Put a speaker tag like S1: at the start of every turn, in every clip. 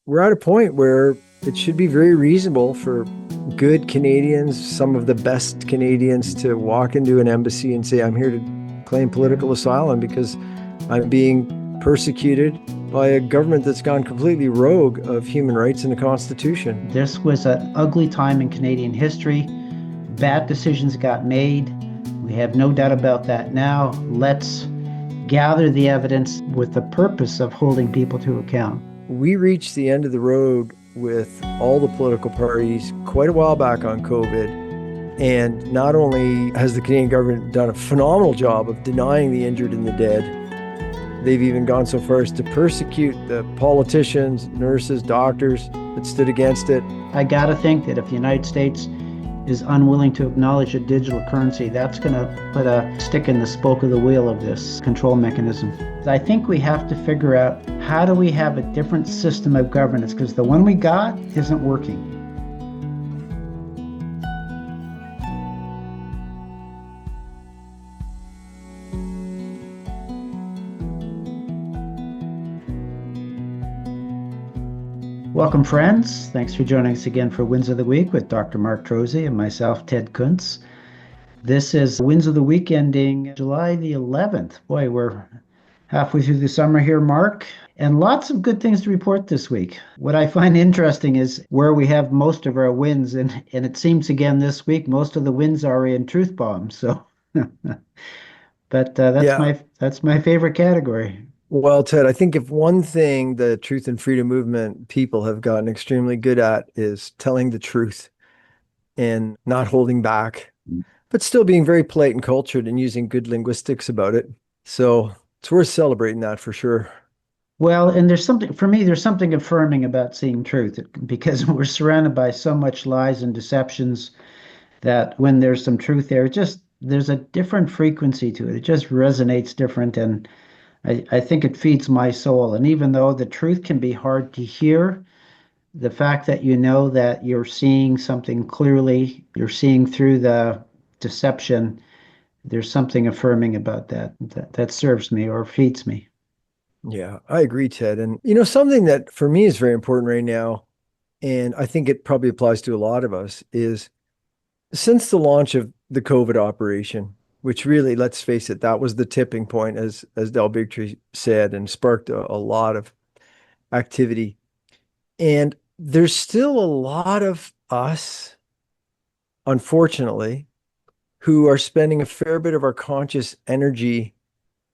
S1: we're at a point where it should be very reasonable for good Canadians, some of the best Canadians, to walk into an embassy and say, I'm here to claim political asylum because I'm being persecuted by a government that's gone completely rogue of human rights and the Constitution.
S2: This was an ugly time in Canadian history. Bad decisions got made. We have no doubt about that now. Let's gather the evidence with the purpose of holding people to account.
S1: We reached the end of the road with all the political parties quite a while back on COVID. And not only has the Canadian government done a phenomenal job of denying the injured and the dead, they've even gone so far as to persecute the politicians, nurses, doctors that stood against it.
S2: I got to think that if the United States is unwilling to acknowledge a digital currency, that's going to put a stick in the spoke of the wheel of this control mechanism. I think we have to figure out, how do we have a different system of governance, because the one we got isn't working. Welcome, friends. Thanks for joining us again for Wins of the Week with Dr. Mark Trozzi and myself, Ted Kuntz. This is Wins of the Week ending July the 11th. Boy, we're halfway through the summer here, Mark, and lots of good things to report this week. What I find interesting is where we have most of our wins, and it seems again this week, most of the wins are in truth bombs. So, but that's my favorite category.
S1: Well, Ted, I think if one thing the truth and freedom movement people have gotten extremely good at is telling the truth and not holding back, but still being very polite and cultured and using good linguistics about it. So it's worth celebrating that for sure.
S2: Well, and there's something affirming about seeing truth, because we're surrounded by so much lies and deceptions that when there's some truth there, there's a different frequency to it. It just resonates different. And I think it feeds my soul. And even though the truth can be hard to hear, the fact that you know that you're seeing something clearly, you're seeing through the deception, there's something affirming about that serves me or feeds me.
S1: Yeah, I agree, Ted. And something that for me is very important right now, and I think it probably applies to a lot of us, is since the launch of the COVID operation, which really, let's face it, that was the tipping point, as Del Bigtree said, and sparked a lot of activity. And there's still a lot of us, unfortunately, who are spending a fair bit of our conscious energy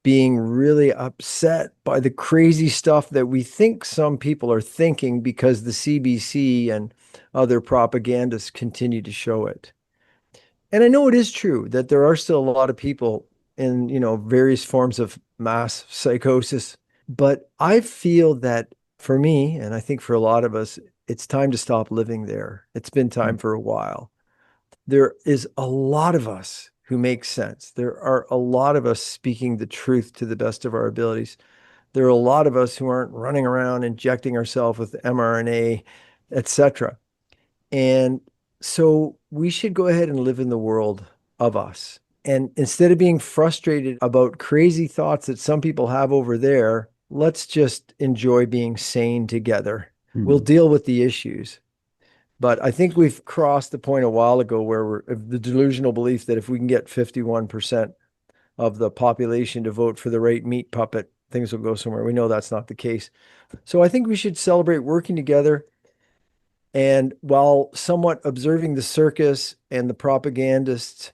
S1: being really upset by the crazy stuff that we think some people are thinking because the CBC and other propagandists continue to show it. And I know it is true that there are still a lot of people in, various forms of mass psychosis, but I feel that for me, and I think for a lot of us, it's time to stop living there. It's been time for a while. There is a lot of us who make sense. There are a lot of us speaking the truth to the best of our abilities. There are a lot of us who aren't running around injecting ourselves with mRNA, etc. And so we should go ahead and live in the world of us. And instead of being frustrated about crazy thoughts that some people have over there, let's just enjoy being sane together. We'll deal with the issues. But I think we've crossed the point a while ago where we're the delusional belief that if we can get 51% of the population to vote for the right meat puppet, things will go somewhere. We know that's not the case. So I think we should celebrate working together. And while somewhat observing the circus and the propagandists,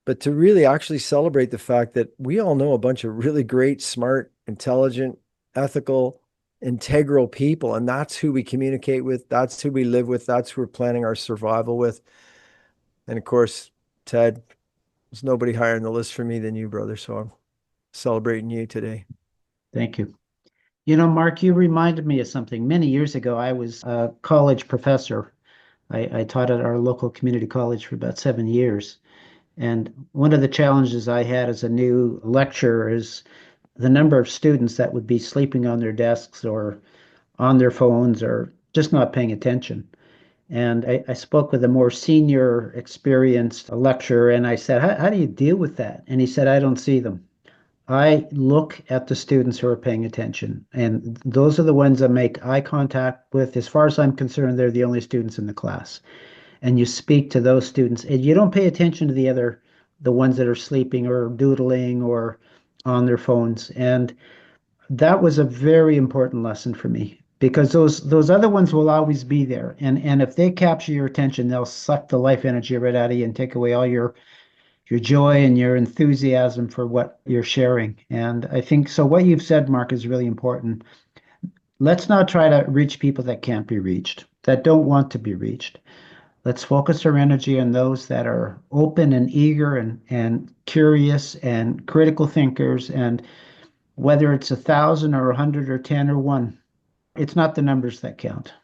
S1: but to really actually celebrate the fact that we all know a bunch of really great, smart, intelligent, ethical, integral people. And that's who we communicate with. That's who we live with. That's who we're planning our survival with. And of course, Ted, there's nobody higher on the list for me than you, brother. So I'm celebrating you today.
S2: Thank you. Mark, you reminded me of something. Many years ago, I was a college professor. I taught at our local community college for about 7 years. And one of the challenges I had as a new lecturer is the number of students that would be sleeping on their desks or on their phones or just not paying attention. And I spoke with a more senior, experienced lecturer, and I said, how do you deal with that? And he said, I don't see them. I look at the students who are paying attention, and those are the ones I make eye contact with. As far as I'm concerned, they're the only students in the class. And you speak to those students, and you don't pay attention to the ones that are sleeping or doodling or on their phones. And that was a very important lesson for me because those other ones will always be there. And if they capture your attention, they'll suck the life energy right out of you and take away all your joy and your enthusiasm for what you're sharing. And I think so what you've said, Mark, is really important. Let's not try to reach people that can't be reached, that don't want to be reached. Let's focus our energy on those that are open and eager and curious and critical thinkers. And whether it's 1,000 or 100 or 10 or one, it's not the numbers that count.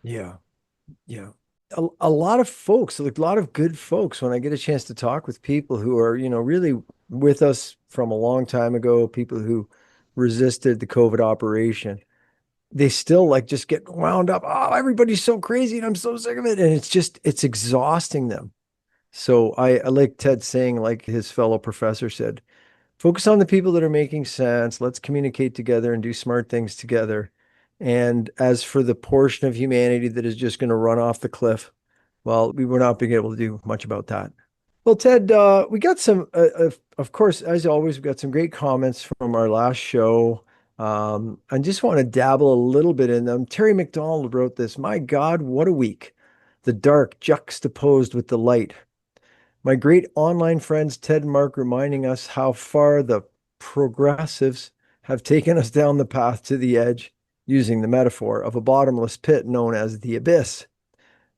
S1: Yeah. Yeah. A lot of folks, like a lot of good folks, when I get a chance to talk with people who are, really with us from a long time ago, people who resisted the COVID operation, they still like just get wound up. Oh, everybody's so crazy and I'm so sick of it. And it's exhausting them. So I like Ted saying, like his fellow professor said, focus on the people that are making sense. Let's communicate together and do smart things together. And as for the portion of humanity that is just going to run off the cliff, well, we were not being able to do much about that. Well, Ted, we got some, of course, as always, we got some great comments from our last show. I just want to dabble a little bit in them. Terry McDonald wrote this. My God, what a week. The dark juxtaposed with the light. My great online friends, Ted and Mark, reminding us how far the progressives have taken us down the path to the edge, using the metaphor of a bottomless pit known as the abyss.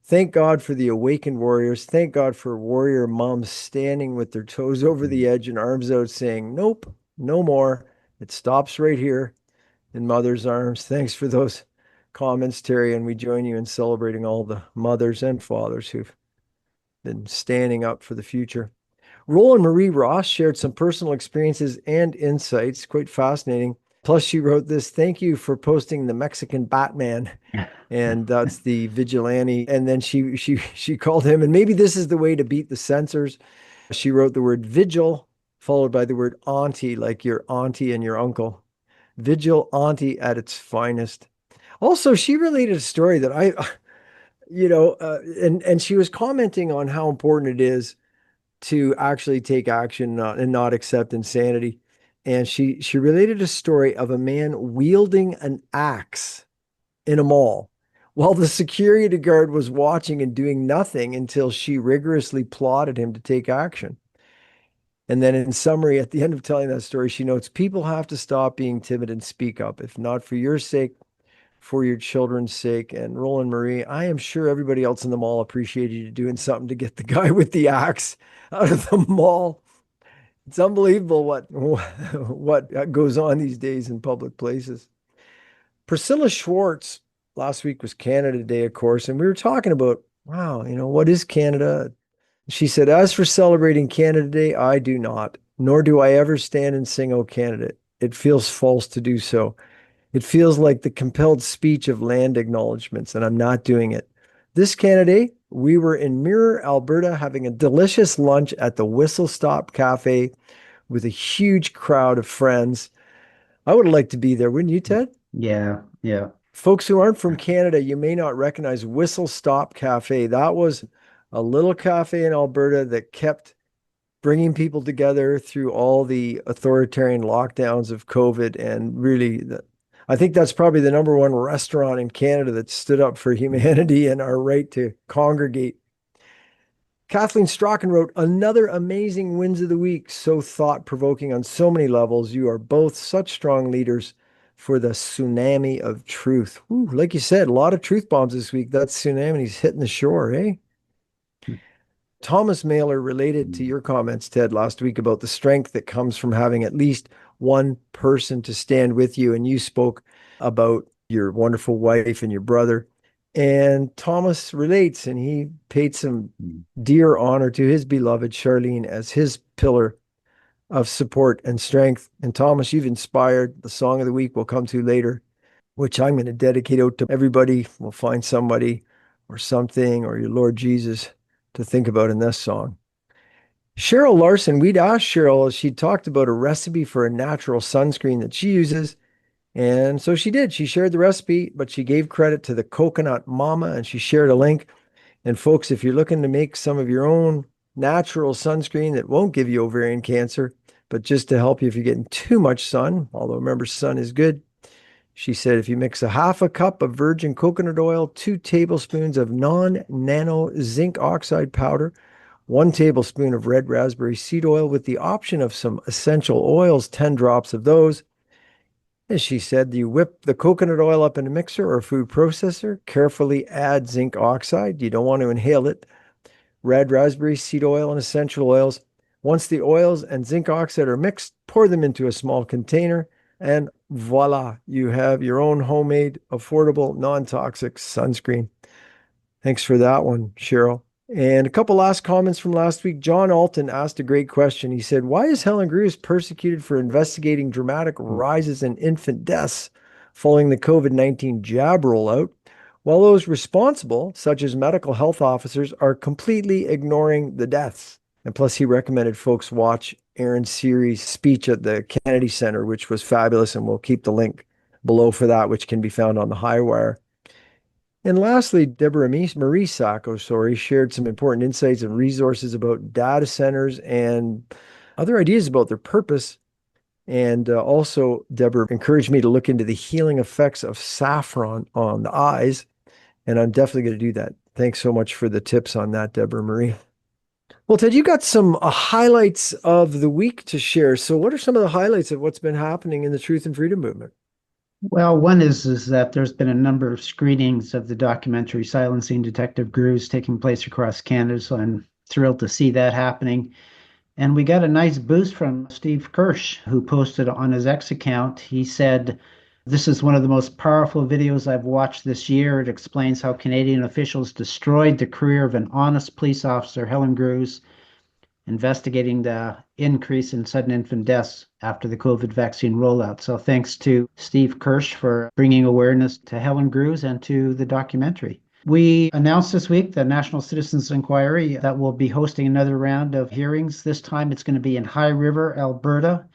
S1: Thank God for the awakened warriors. Thank God for warrior moms standing with their toes over the edge and arms out saying, nope, no more. It stops right here in mother's arms. Thanks for those comments, Terry. And we join you in celebrating all the mothers and fathers who've been standing up for the future. Roland Marie Ross shared some personal experiences and insights, quite fascinating. Plus, she wrote this, thank you for posting the Mexican Batman. And that's the vigilante. And then she called him, and maybe this is the way to beat the censors. She wrote the word vigil, followed by the word auntie, like your auntie and your uncle. Vigil auntie at its finest. Also, she related a story that and she was commenting on how important it is to actually take action and not accept insanity. And she related a story of a man wielding an axe in a mall while the security guard was watching and doing nothing until she rigorously plotted him to take action. And then in summary, at the end of telling that story, she notes, people have to stop being timid and speak up, if not for your sake, for your children's sake. And Roland Marie, I am sure everybody else in the mall appreciated you doing something to get the guy with the axe out of the mall. It's unbelievable what goes on these days in public places. Priscilla Schwartz, last week was Canada Day, of course, and we were talking about, wow, what is Canada? She said, as for celebrating Canada Day, I do not, nor do I ever stand and sing, "Oh Canada." It feels false to do so. It feels like the compelled speech of land acknowledgements, and I'm not doing it. This Canada Day, we were in Mirror, Alberta, having a delicious lunch at the Whistle Stop Cafe with a huge crowd of friends. I would like to be there, wouldn't you, Ted?
S2: Yeah, yeah.
S1: Folks who aren't from Canada, you may not recognize Whistle Stop Cafe. That was a little cafe in Alberta that kept bringing people together through all the authoritarian lockdowns of COVID. And really, I think that's probably the number one restaurant in Canada that stood up for humanity and our right to congregate. Kathleen Strachan wrote, another amazing wins of the week. So thought provoking on so many levels. You are both such strong leaders for the tsunami of truth. Ooh, like you said, a lot of truth bombs this week. That tsunami's hitting the shore, eh? Thomas Mailer related to your comments, Ted, last week about the strength that comes from having at least one person to stand with you. And you spoke about your wonderful wife and your brother. And Thomas relates, and he paid some dear honor to his beloved Charlene as his pillar of support and strength. And Thomas, you've inspired the song of the week we'll come to later, which I'm going to dedicate out to everybody. We'll find somebody or something or your Lord Jesus to think about in this song. Cheryl Larson, we'd asked Cheryl, she talked about a recipe for a natural sunscreen that she uses. And so she did. She shared the recipe, but she gave credit to the coconut mama and she shared a link. And folks, if you're looking to make some of your own natural sunscreen that won't give you ovarian cancer, but just to help you if you're getting too much sun, although remember, sun is good. She said if you mix a half a cup of virgin coconut oil, 2 tablespoons of non-nano zinc oxide powder, 1 tablespoon of red raspberry seed oil with the option of some essential oils, 10 drops of those. As she said, you whip the coconut oil up in a mixer or food processor, carefully add zinc oxide. You don't want to inhale it. Red raspberry seed oil and essential oils. Once the oils and zinc oxide are mixed, pour them into a small container, and voila, you have your own homemade, affordable, non-toxic sunscreen. Thanks for that one, Cheryl. And a couple last comments from last week. John Alton asked a great question. He said, why is Helen Grews persecuted for investigating dramatic rises in infant deaths following the COVID-19 jab rollout, while those responsible, such as medical health officers, are completely ignoring the deaths? And plus, he recommended folks watch Aaron Seery's speech at the Kennedy Center, which was fabulous, and we'll keep the link below for that, which can be found on the Highwire. And lastly, Deborah Marie Sacco, shared some important insights and resources about data centers and other ideas about their purpose. And also, Deborah encouraged me to look into the healing effects of saffron on the eyes. And I'm definitely going to do that. Thanks so much for the tips on that, Deborah Marie. Well, Ted, you got some highlights of the week to share. So what are some of the highlights of what's been happening in the Truth and Freedom movement?
S2: Well, one is that there's been a number of screenings of the documentary Silencing Detective Grews taking place across Canada, so I'm thrilled to see that happening. And we got a nice boost from Steve Kirsch, who posted on his X account. He said, "This is one of the most powerful videos I've watched this year. It explains how Canadian officials destroyed the career of an honest police officer, Helen Grews, investigating the increase in sudden infant deaths after the COVID vaccine rollout." So thanks to Steve Kirsch for bringing awareness to Helen Grews and to the documentary. We announced this week the National Citizens Inquiry that will be hosting another round of hearings. This time it's going to be in High River, Alberta,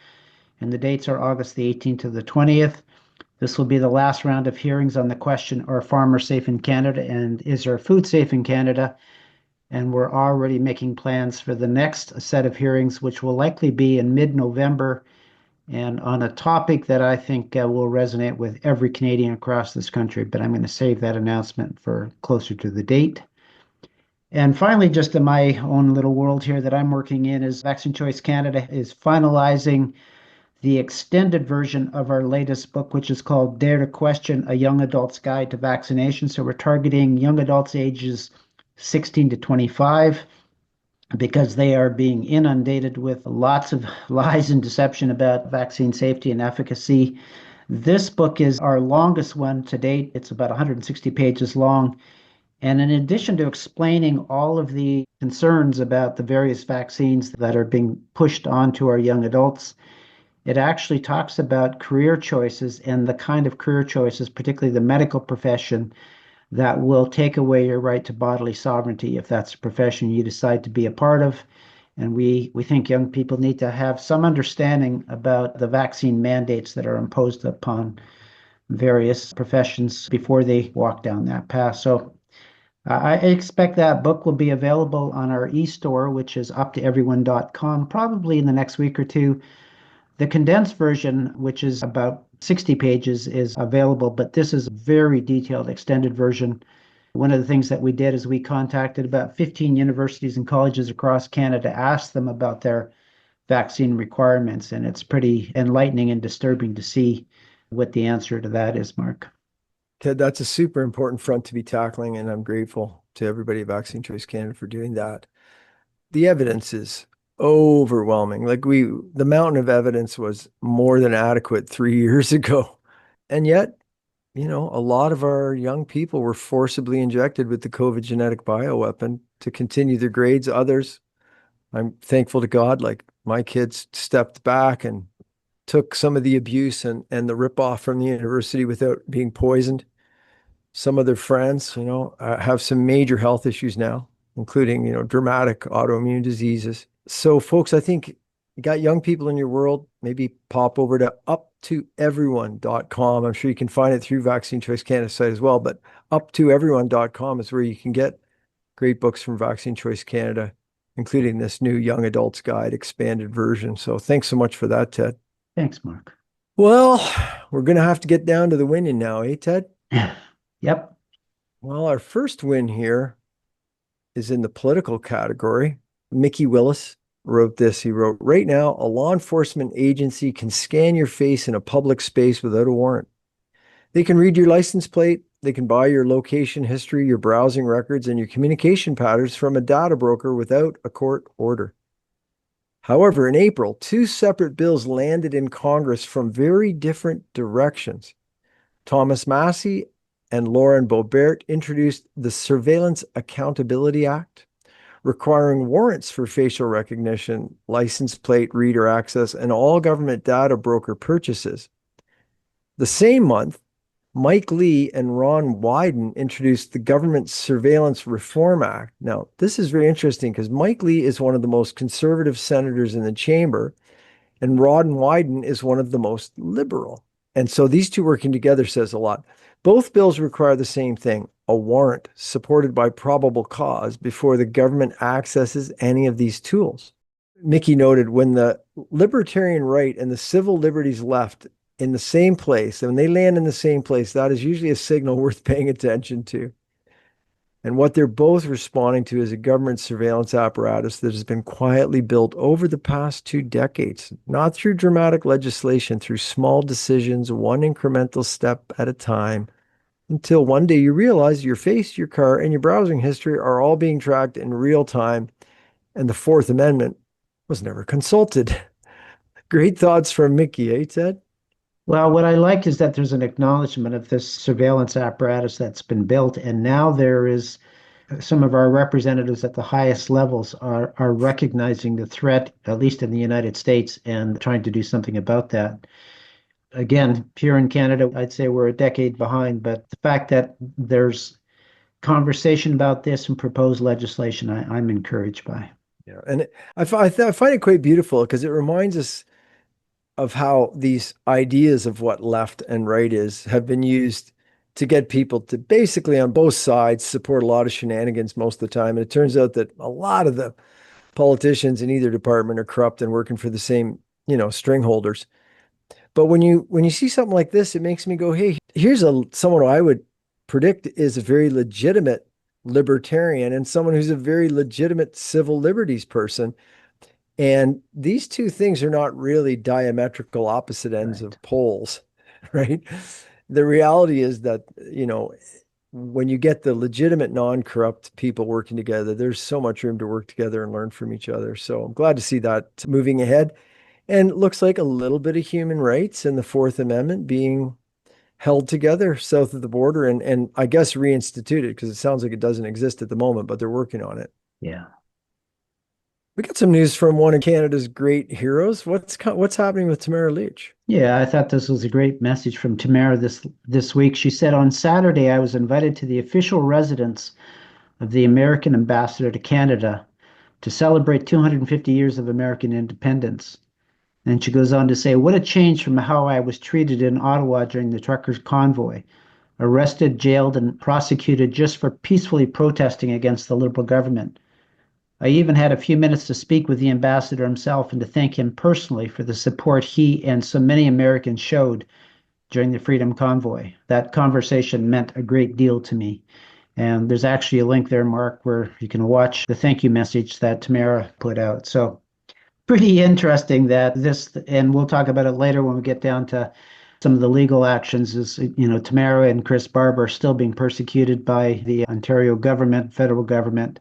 S2: and the dates are August the 18th to the 20th. This will be the last round of hearings on the question, are farmers safe in Canada and is there food safe in Canada? And we're already making plans for the next set of hearings, which will likely be in mid-November, and on a topic that I think will resonate with every Canadian across this country, but I'm going to save that announcement for closer to the date. And finally, just in my own little world here that I'm working in, is Vaccine Choice Canada is finalizing the extended version of our latest book, which is called Dare to Question, A Young Adult's Guide to Vaccination. So we're targeting young adults ages 16 to 25 because they are being inundated with lots of lies and deception about vaccine safety and efficacy. This book is our longest one to date. It's about 160 pages long. And in addition to explaining all of the concerns about the various vaccines that are being pushed onto our young adults, it actually talks about career choices and the kind of career choices, particularly the medical profession, that will take away your right to bodily sovereignty if that's a profession you decide to be a part of. And we think young people need to have some understanding about the vaccine mandates that are imposed upon various professions before they walk down that path. So I expect that book will be available on our e-store, which is uptoeveryone.com, probably in the next week or two. The condensed version, which is about 60 pages, is available, but this is a very detailed extended version. One of the things that we did is we contacted about 15 universities and colleges across Canada, asked them about their vaccine requirements, and it's pretty enlightening and disturbing to see what the answer to that is, Mark.
S1: Ted, that's a super important front to be tackling, and I'm grateful to everybody at Vaccine Choice Canada for doing that. The evidence is overwhelming. The mountain of evidence was more than adequate 3 years ago. And yet, a lot of our young people were forcibly injected with the COVID genetic bioweapon to continue their grades. Others, I'm thankful to God, like my kids stepped back and took some of the abuse and the ripoff from the university without being poisoned. Some of their friends, have some major health issues now, including, dramatic autoimmune diseases. So, folks, I think you got young people in your world, maybe pop over to uptoeveryone.com. I'm sure you can find it through Vaccine Choice Canada site as well, but uptoeveryone.com is where you can get great books from Vaccine Choice Canada, including this new Young Adults Guide expanded version. So thanks so much for that, Ted.
S2: Thanks, Mark.
S1: Well, we're going to have to get down to the winning now, eh, Ted?
S2: Yep.
S1: Well, our first win here is in the political category. Mickey Willis wrote this. He wrote, right now, a law enforcement agency can scan your face in a public space without a warrant. They can read your license plate. They can buy your location history, your browsing records, and your communication patterns from a data broker without a court order. However, in April, two separate bills landed in Congress from very different directions. Thomas Massey and Lauren Boebert introduced the Surveillance Accountability Act, requiring warrants for facial recognition, license plate reader access, and all government data broker purchases. The same month, Mike Lee and Ron Wyden introduced the Government Surveillance Reform Act. Now, this is very interesting because Mike Lee is one of the most conservative senators in the chamber, and Ron Wyden is one of the most liberal. And so these two working together says a lot. Both bills require the same thing, a warrant supported by probable cause before the government accesses any of these tools. Mickey noted when the libertarian right and the civil liberties left in the same place, and when they land in the same place, that is usually a signal worth paying attention to. And what they're both responding to is a government surveillance apparatus that has been quietly built over the past 2 decades, not through dramatic legislation, through small decisions, one incremental step at a time, until one day you realize your face, your car, and your browsing history are all being tracked in real time, and the Fourth Amendment was never consulted. Great thoughts from Mickey, eh, Ted?
S2: Well, what I like is that there's an acknowledgement of this surveillance apparatus that's been built, and now there is some of our representatives at the highest levels are recognizing the threat, at least in the United States, and trying to do something about that. Again, here in Canada, I'd say we're a decade behind, but the fact that there's conversation about this and proposed legislation, I'm encouraged by.
S1: Yeah, and I find it quite beautiful because it reminds us of how these ideas of what left and right is have been used to get people to basically on both sides support a lot of shenanigans most of the time. And it turns out that a lot of the politicians in either department are corrupt and working for the same, string holders. But when you see something like this, it makes me go, hey, here's someone who I would predict is a very legitimate libertarian and someone who's a very legitimate civil liberties person. And these two things are not really diametrical opposite ends
S2: Right.
S1: of poles, right? The reality is that, when you get the legitimate, non-corrupt people working together, there's so much room to work together and learn from each other. So I'm glad to see that moving ahead. And it looks like a little bit of human rights and the Fourth Amendment being held together south of the border and I guess reinstituted because it sounds like it doesn't exist at the moment, but they're working on it.
S2: Yeah.
S1: We got some news from one of Canada's great heroes. What's happening with Tamara Leach?
S2: Yeah, I thought this was a great message from Tamara this week. She said, on Saturday, I was invited to the official residence of the American ambassador to Canada to celebrate 250 years of American independence. And she goes on to say, what a change from how I was treated in Ottawa during the truckers' convoy, arrested, jailed, and prosecuted just for peacefully protesting against the Liberal government. I even had a few minutes to speak with the ambassador himself and to thank him personally for the support he and so many Americans showed during the Freedom Convoy. That conversation meant a great deal to me. And there's actually a link there, Mark, where you can watch the thank you message that Tamara put out. So pretty interesting that this, and we'll talk about it later when we get down to some of the legal actions, is, Tamara and Chris Barber are still being persecuted by the Ontario government, federal government.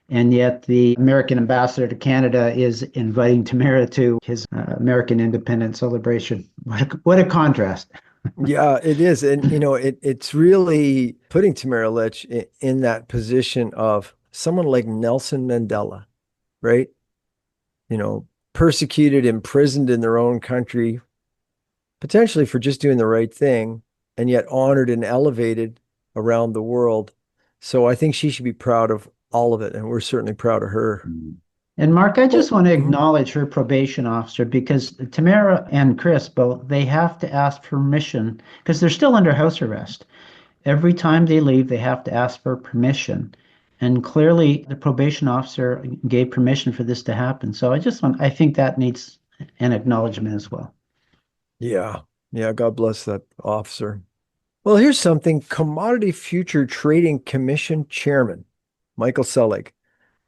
S2: And yet the American ambassador to Canada is inviting Tamara to his American independence celebration. What a contrast.
S1: Yeah, it is. And it's really putting Tamara Leach in that position of someone like Nelson Mandela, right? Persecuted, imprisoned in their own country, potentially for just doing the right thing, and yet honored and elevated around the world. So I think she should be proud of all of it, and we're certainly proud of her.
S2: And Mark, I just
S1: Well,
S2: want to
S1: mhm.
S2: acknowledge her probation officer because Tamara and Chris both, they have to ask permission because they're still under house arrest. Every time they leave, they have to ask for permission. And clearly, the probation officer gave permission for this to happen. So I think that needs an acknowledgement as well.
S1: Yeah. Yeah. God bless that officer. Well, here's something. Commodity Future Trading Commission Chairman Michael Selig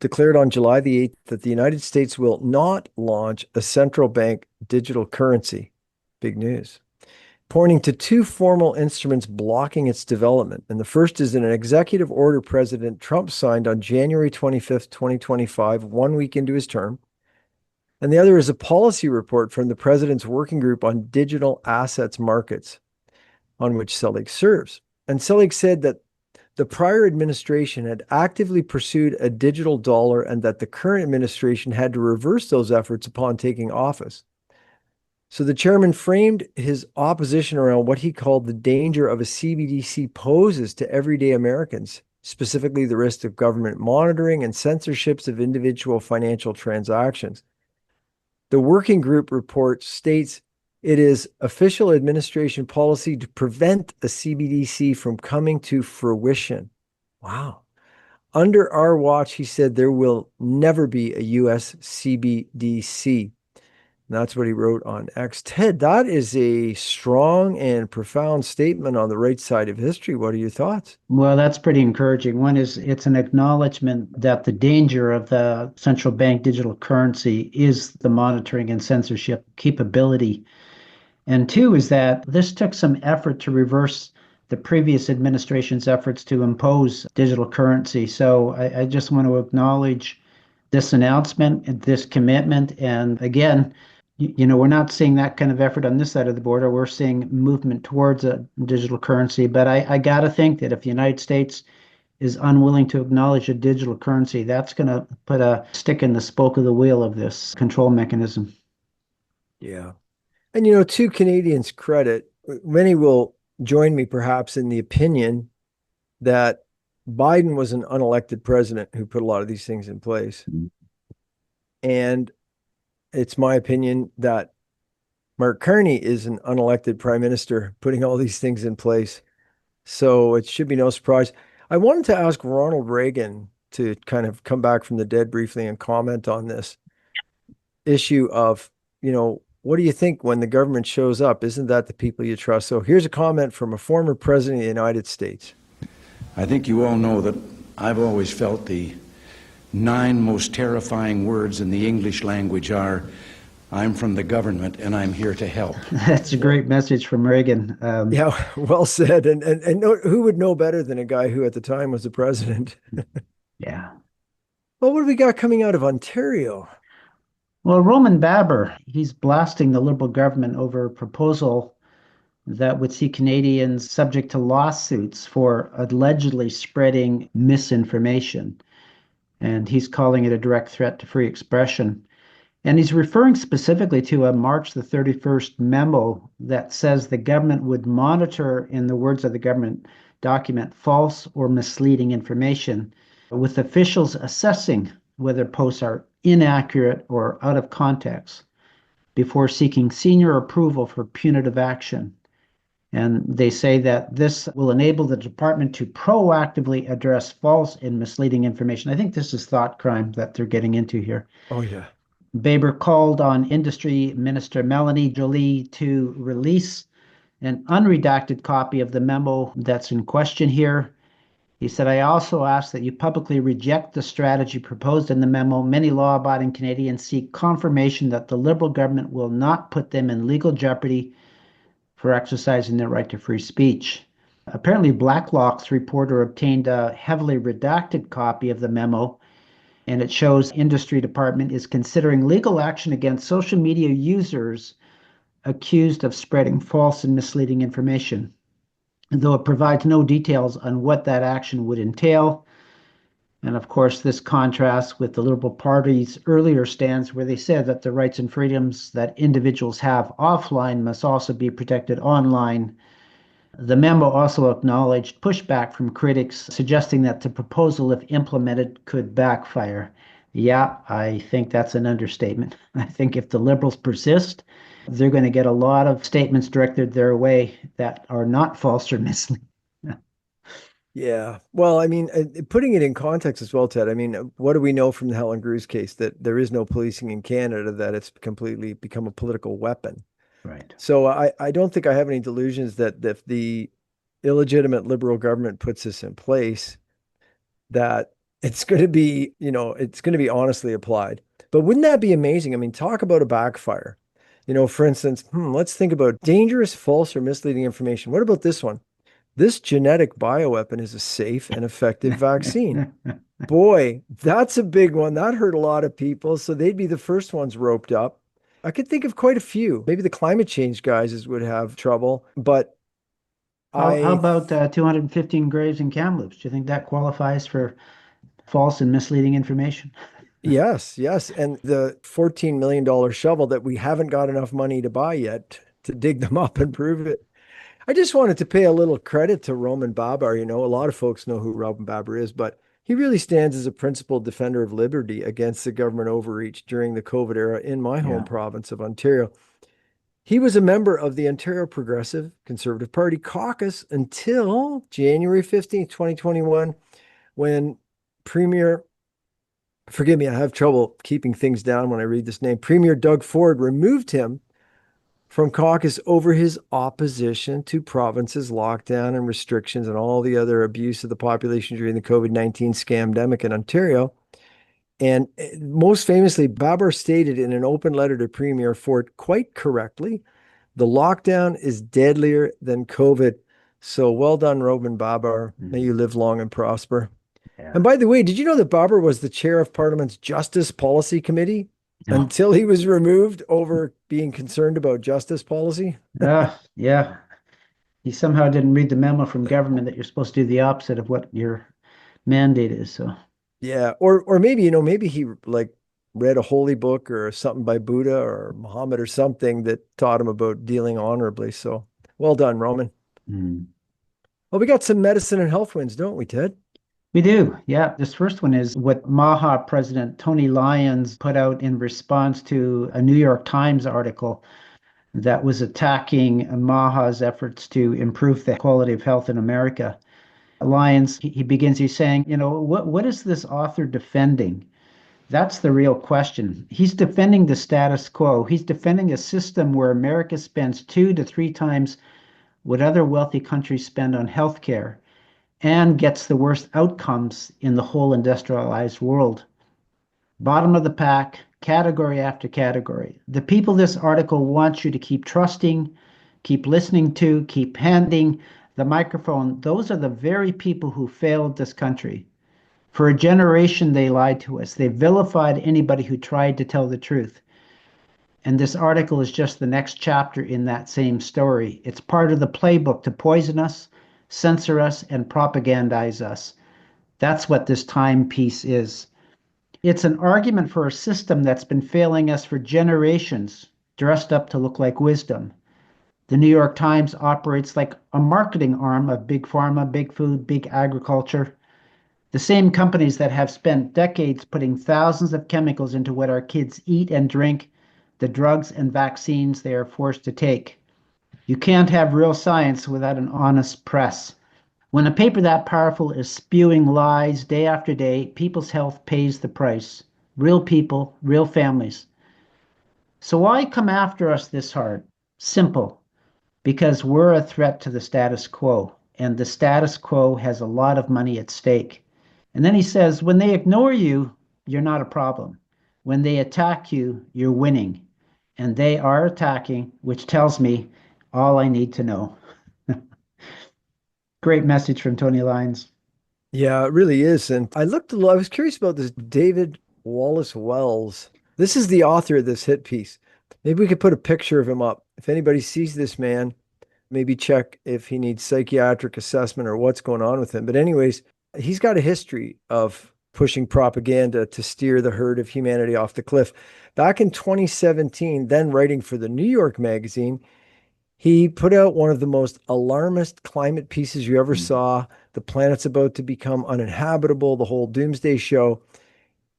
S1: declared on July the 8th that the United States will not launch a central bank digital currency. Big news. Pointing to two formal instruments blocking its development. And the first is an executive order President Trump signed on January 25th, 2025, 1 week into his term. And the other is a policy report from the president's working group on digital assets markets, on which Selig serves. And Selig said that the prior administration had actively pursued a digital dollar and that the current administration had to reverse those efforts upon taking office. So the chairman framed his opposition around what he called the danger of a CBDC poses to everyday Americans, specifically the risk of government monitoring and censorships of individual financial transactions. The working group report states it is official administration policy to prevent a CBDC from coming to fruition. Wow. Under our watch, he said there will never be a US CBDC. And that's what he wrote on X. Ted, that is a strong and profound statement on the right side of history. What are your thoughts?
S2: Well, that's pretty encouraging. One is it's an acknowledgement that the danger of the central bank digital currency is the monitoring and censorship capability. And two is that this took some effort to reverse the previous administration's efforts to impose digital currency. So I just want to acknowledge this announcement and this commitment. And again, we're not seeing that kind of effort on this side of the border. We're seeing movement towards a digital currency. But I got to think that if the United States is unwilling to acknowledge a digital currency, that's going to put a stick in the spoke of the wheel of this control mechanism.
S1: Yeah. And, to Canadians' credit, many will join me perhaps in the opinion that Biden was an unelected president who put a lot of these things in place. And it's my opinion that Mark Carney is an unelected prime minister putting all these things in place. So it should be no surprise. I wanted to ask Ronald Reagan to kind of come back from the dead briefly and comment on this issue of, what do you think when the government shows up? Isn't that the people you trust? So here's a comment from a former president of the United States.
S3: I think you all know that I've always felt the 9 most terrifying words in the English language are, I'm from the government and I'm here to help.
S2: That's a great message from Reagan.
S1: Yeah, well said. And who would know better than a guy who at the time was the president?
S2: Yeah.
S1: Well, what do we got coming out of Ontario?
S2: Well, Roman Baber, he's blasting the Liberal government over a proposal that would see Canadians subject to lawsuits for allegedly spreading misinformation. And he's calling it a direct threat to free expression. And he's referring specifically to a March the 31st memo that says the government would monitor, in the words of the government document, false or misleading information, with officials assessing whether posts are inaccurate or out of context before seeking senior approval for punitive action. And they say that this will enable the department to proactively address false and misleading information. I think this is thought crime that they're getting into here.
S1: Oh, yeah.
S2: Baber called on Industry Minister Melanie Joly to release an unredacted copy of the memo that's in question here. He said, I also ask that you publicly reject the strategy proposed in the memo. Many law abiding Canadians seek confirmation that the Liberal government will not put them in legal jeopardy for exercising their right to free speech. Apparently, Blacklock's reporter obtained a heavily redacted copy of the memo, and it shows industry department is considering legal action against social media users accused of spreading false and misleading information, though it provides no details on what that action would entail. And of course, this contrasts with the Liberal Party's earlier stance where they said that the rights and freedoms that individuals have offline must also be protected online. The memo also acknowledged pushback from critics, suggesting that the proposal, if implemented, could backfire. Yeah, I think that's an understatement. I think if the liberals persist, they're going to get a lot of statements directed their way that are not false or misleading.
S1: Yeah. Well, I mean, putting it in context as well, Ted, I mean, what do we know from the Helen Grews case? That there is no policing in Canada, that it's completely become a political weapon.
S2: Right.
S1: So I don't think I have any delusions that if the illegitimate liberal government puts this in place, that it's going to be, it's going to be honestly applied. But wouldn't that be amazing? I mean, talk about a backfire. For instance, let's think about dangerous, false, or misleading information. What about this one? This genetic bioweapon is a safe and effective vaccine. Boy, that's a big one. That hurt a lot of people. So they'd be the first ones roped up. I could think of quite a few. Maybe the climate change guys would have trouble, but
S2: How
S1: I,
S2: about 215 graves in Kamloops? Do you think that qualifies for false and misleading information?
S1: yes, yes. And the $14 million shovel that we haven't got enough money to buy yet to dig them up and prove it. I just wanted to pay a little credit to Roman Babar. A lot of folks know who Roman Babar is, but he really stands as a principled defender of liberty against the government overreach during the COVID era in my home
S2: Yeah.
S1: province of Ontario. He was a member of the Ontario Progressive Conservative Party caucus until January 15th, 2021, when Premier, forgive me, I have trouble keeping things down when I read this name, Premier Doug Ford removed him from caucus over his opposition to provinces' lockdown and restrictions and all the other abuse of the population during the COVID-19 scamdemic in Ontario. And most famously, Babar stated in an open letter to Premier Ford quite correctly, the lockdown is deadlier than COVID. So well done, Roman Babar. May
S2: Mhm.
S1: you live long and prosper. And
S2: Yeah.
S1: by the way, did you know that Babar was the chair of Parliament's Justice Policy Committee
S2: No.
S1: until he was removed over being concerned about justice policy?
S2: Yeah. He somehow didn't read the memo from government that you're supposed to do the opposite of what your mandate is. So,
S1: Yeah, or maybe, maybe he like read a holy book or something by Buddha or Muhammad or something that taught him about dealing honorably. So well done, Roman.
S2: mm.
S1: Well, we got some medicine and health wins, don't we, Ted?
S2: We do. Yeah. This first one is what MAHA President Tony Lyons put out in response to a New York Times article that was attacking MAHA's efforts to improve the quality of health in America. Lyons, he begins, he's saying, what is this author defending? That's the real question. He's defending the status quo. He's defending a system where America spends 2 to 3 times what other wealthy countries spend on healthcare and gets the worst outcomes in the whole industrialized world. Bottom of the pack, category after category. The people this article wants you to keep trusting, keep listening to, keep handing the microphone, those are the very people who failed this country. For a generation, they lied to us. They vilified anybody who tried to tell the truth. And this article is just the next chapter in that same story. It's part of the playbook to poison us, censor us, and propagandize us. That's what this timepiece is. It's an argument for a system that's been failing us for generations, dressed up to look like wisdom. The New York Times operates like a marketing arm of big pharma, big food, big agriculture. The same companies that have spent decades putting thousands of chemicals into what our kids eat and drink, the drugs and vaccines they are forced to take. You can't have real science without an honest press. When a paper that powerful is spewing lies day after day, people's health pays the price. Real people, real families. So why come after us this hard? Simple. Because we're a threat to the status quo, and the status quo has a lot of money at stake. And then he says, when they ignore you, you're not a problem. When they attack you, you're winning. And they are attacking, which tells me all I need to know. Great message from Tony Lyons.
S1: Yeah, it really is. And I was curious about this David Wallace Wells. This is the author of this hit piece. Maybe we could put a picture of him up. If anybody sees this man, maybe check if he needs psychiatric assessment or what's going on with him. But anyways, he's got a history of pushing propaganda to steer the herd of humanity off the cliff. Back in 2017, then writing for the New York Magazine, he put out one of the most alarmist climate pieces you ever saw. The planet's about to become uninhabitable, the whole doomsday show.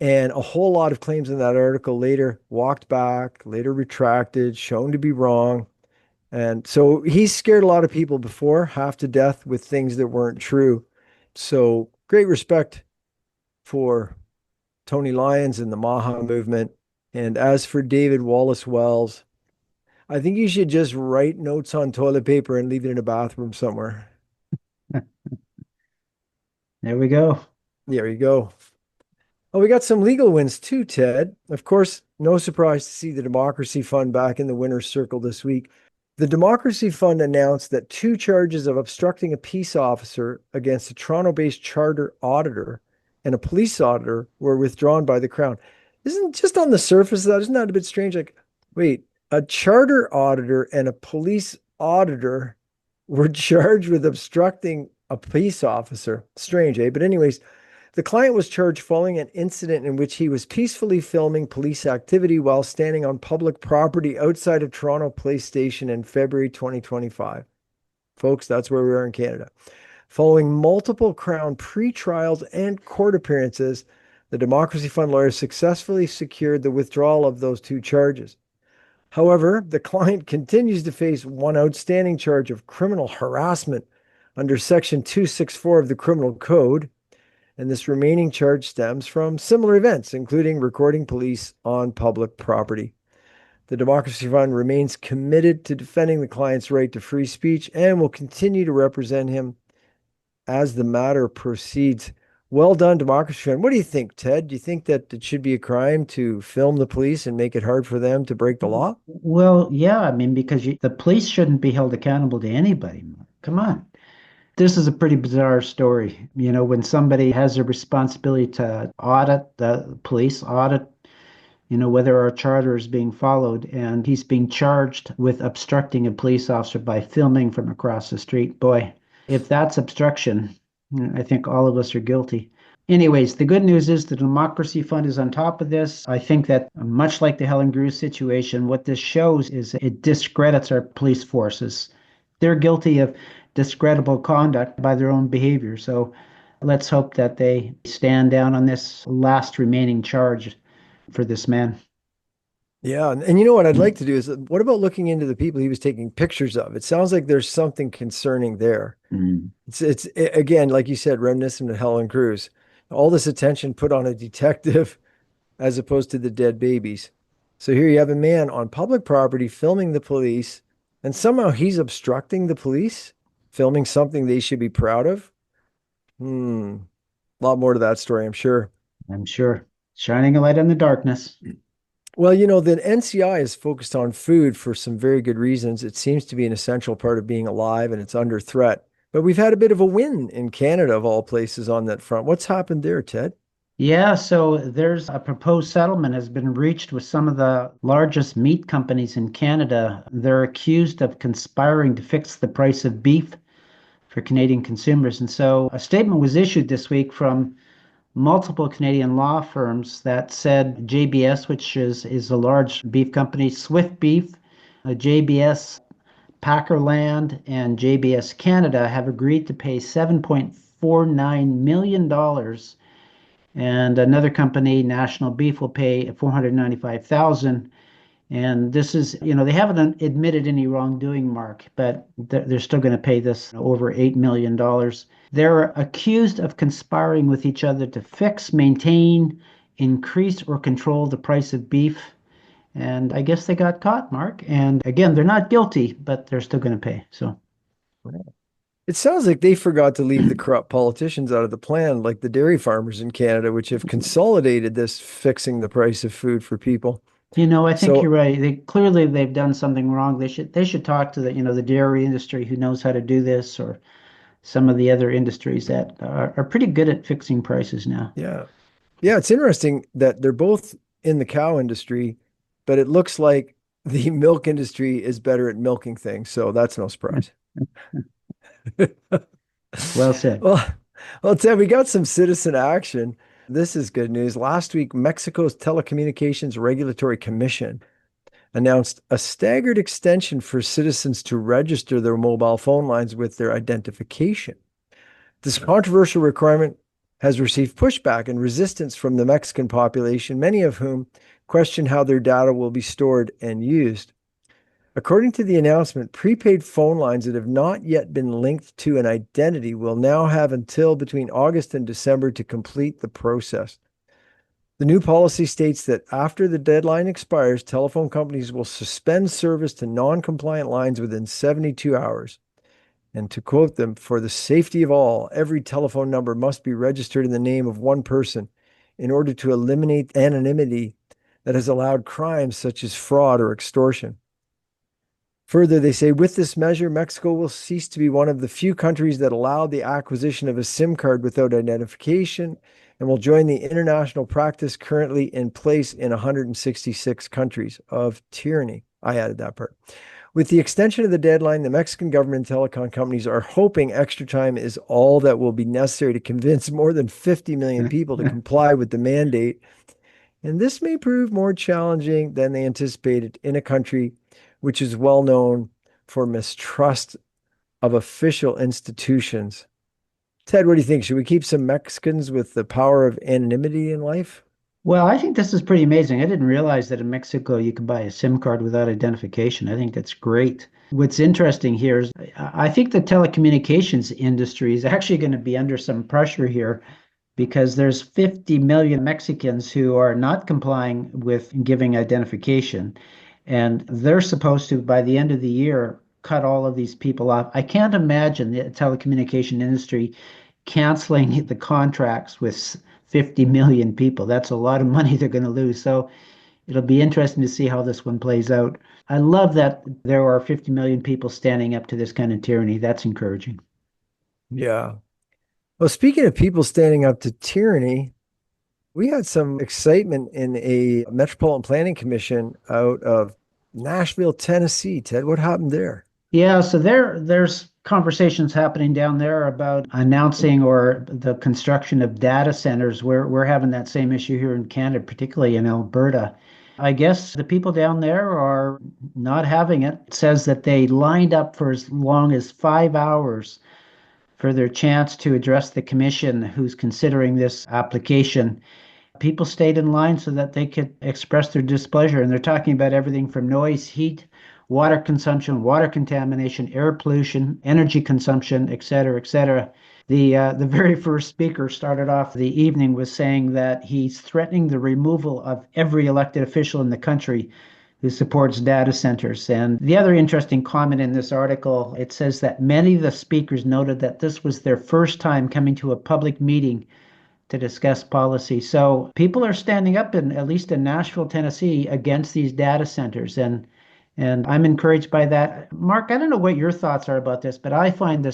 S1: And a whole lot of claims in that article later walked back, later retracted, shown to be wrong. And so he scared a lot of people before, half to death with things that weren't true. So great respect for Tony Lyons and the MAHA movement. And as for David Wallace Wells, I think you should just write notes on toilet paper and leave it in a bathroom somewhere.
S2: There we go.
S1: There you go. Oh, we got some legal wins too, Ted. Of course, no surprise to see the Democracy Fund back in the winner's circle this week. The Democracy Fund announced that two charges of obstructing a peace officer against a Toronto-based charter auditor and a police auditor were withdrawn by the Crown. Isn't just on the surface of that, isn't that a bit strange? Like, wait, a charter auditor and a police auditor were charged with obstructing a peace officer. Strange, eh? But anyways, the client was charged following an incident in which he was peacefully filming police activity while standing on public property outside of Toronto Police Station in February 2025. Folks, that's where we are in Canada. Following multiple Crown pre-trials and court appearances, the Democracy Fund lawyers successfully secured the withdrawal of those two charges. However, the client continues to face one outstanding charge of criminal harassment under Section 264 of the Criminal Code, and this remaining charge stems from similar events, including recording police on public property. The Democracy Fund remains committed to defending the client's right to free speech and will continue to represent him as the matter proceeds. Well done, Democracy Fund. What do you think, Ted? Do you think that it should be a crime to film the police and make it hard for them to break the law?
S2: Well, yeah, I mean, because the police shouldn't be held accountable to anybody. Come on. This is a pretty bizarre story. When somebody has a responsibility to audit the police, whether our charter is being followed, and he's being charged with obstructing a police officer by filming from across the street. Boy, if that's obstruction, I think all of us are guilty. Anyways, the good news is the Democracy Fund is on top of this. I think that much like the Helen Grew situation, what this shows is it discredits our police forces. They're guilty of discreditable conduct by their own behavior. So let's hope that they stand down on this last remaining charge for this man.
S1: Yeah. And you know what I'd like to do is what about looking into the people he was taking pictures of? It sounds like there's something concerning there.
S2: Mm.
S1: Again, like you said, reminiscent of Helen Cruz. All this attention put on a detective as opposed to the dead babies. So here you have a man on public property filming the police, and somehow he's obstructing the police, filming something they should be proud of. A lot more to that story, I'm sure.
S2: I'm sure. Shining a light on the darkness.
S1: Well, the NCI is focused on food for some very good reasons. It seems to be an essential part of being alive, and it's under threat. But we've had a bit of a win in Canada, of all places, on that front. What's happened there, Ted?
S2: Yeah, so there's a proposed settlement has been reached with some of the largest meat companies in Canada. They're accused of conspiring to fix the price of beef for Canadian consumers. And so a statement was issued this week from multiple Canadian law firms that said JBS, which is a large beef company, Swift Beef, JBS, Packerland, and JBS Canada have agreed to pay $7.49 million. And another company, National Beef, will pay $495,000. And this is, they haven't admitted any wrongdoing, Mark, but they're still going to pay this over $8 million. They're accused of conspiring with each other to fix, maintain, increase, or control the price of beef. And I guess they got caught, Mark. And again, they're not guilty, but they're still going to pay. So
S1: It sounds like they forgot to leave the corrupt politicians out of the plan, like the dairy farmers in Canada, which have consolidated this fixing the price of food for people.
S2: I think
S1: So,
S2: you're right. They've done something wrong. They should talk to the dairy industry who knows how to do this, or some of the other industries that are pretty good at fixing prices now.
S1: yeah. Yeah, it's interesting that they're both in the cow industry, but it looks like the milk industry is better at milking things. So that's no surprise.
S2: Well said.
S1: Well, Ted, we got some citizen action. This is good news. Last week, Mexico's Telecommunications Regulatory Commission announced a staggered extension for citizens to register their mobile phone lines with their identification. This controversial requirement has received pushback and resistance from the Mexican population, many of whom question how their data will be stored and used. According to the announcement, prepaid phone lines that have not yet been linked to an identity will now have until between August and December to complete the process. The new policy states that after the deadline expires, telephone companies will suspend service to non-compliant lines within 72 hours. And to quote them, for the safety of all, every telephone number must be registered in the name of one person in order to eliminate anonymity that has allowed crimes such as fraud or extortion. Further, they say with this measure, Mexico will cease to be one of the few countries that allow the acquisition of a SIM card without identification and will join the international practice currently in place in 166 countries of tyranny. I added that part. With the extension of the deadline, the Mexican government and telecom companies are hoping extra time is all that will be necessary to convince more than 50 million people to comply with the mandate. And this may prove more challenging than they anticipated in a country which is well known for mistrust of official institutions. Ted, what do you think? Should we keep some Mexicans with the power of anonymity in life?
S2: Well, I think this is pretty amazing. I didn't realize that in Mexico you could buy a SIM card without identification. I think that's great. What's interesting here is I think the telecommunications industry is actually going to be under some pressure here because there's 50 million Mexicans who are not complying with giving identification. And they're supposed to, by the end of the year, cut all of these people off. I can't imagine the telecommunication industry canceling the contracts with 50 million people. That's a lot of money they're going to lose. So it'll be interesting to see how this one plays out. I love that there are 50 million people standing up to this kind of tyranny. That's encouraging.
S1: Yeah. Well, speaking of people standing up to tyranny, we had some excitement in a Metropolitan Planning Commission out of Nashville, Tennessee. Ted, what happened there?
S2: Yeah, so there's conversations happening down there about announcing or the construction of data centers. We're having that same issue here in Canada, particularly in Alberta. I guess the people down there are not having it. It says that they lined up for as long as 5 hours for their chance to address the commission who's considering this application. People stayed in line so that they could express their displeasure. And they're talking about everything from noise, heat, water consumption, water contamination, air pollution, energy consumption, et cetera, et cetera. The very first speaker started off the evening with saying that he's threatening the removal of every elected official in the country who supports data centers. And the other interesting comment in this article, it says that many of the speakers noted that this was their first time coming to a public meeting to discuss policy. So people are standing up at least in Nashville, Tennessee, against these data centers. And I'm encouraged by that. Mark, I don't know what your thoughts are about this, but I find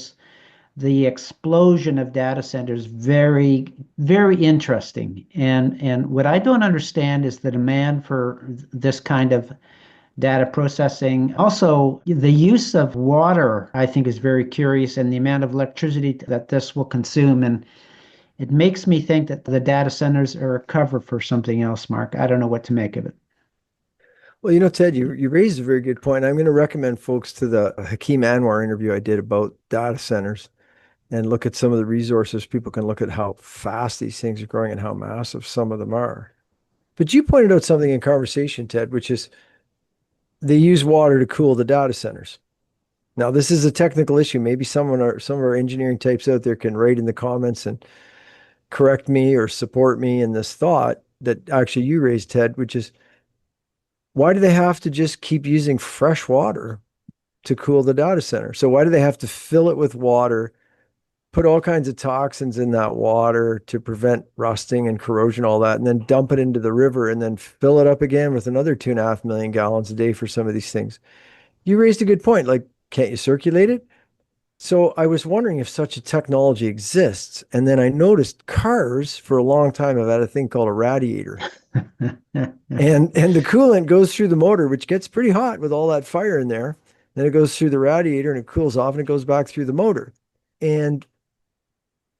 S2: the explosion of data centers very, very interesting. And what I don't understand is the demand for this kind of data processing. Also, the use of water, I think, is very curious, and the amount of electricity that this will consume. And it makes me think that the data centers are a cover for something else, Mark. I don't know what to make of it.
S1: Well, Ted, you raised a very good point. I'm going to recommend folks to the Hakeem Anwar interview I did about data centers and look at some of the resources. People can look at how fast these things are growing and how massive some of them are. But you pointed out something in conversation, Ted, which is they use water to cool the data centers. Now, this is a technical issue. Maybe some of our engineering types out there can write in the comments and correct me or support me in this thought that actually you raised, Ted, which is why do they have to just keep using fresh water to cool the data center? So why do they have to fill it with water, put all kinds of toxins in that water to prevent rusting and corrosion, all that, and then dump it into the river and then fill it up again with another 2.5 million gallons a day for some of these things? You raised a good point. Like, can't you circulate it? So I was wondering if such a technology exists. And then I noticed cars for a long time have had a thing called a radiator. And the coolant goes through the motor, which gets pretty hot with all that fire in there. Then it goes through the radiator and it cools off and it goes back through the motor. And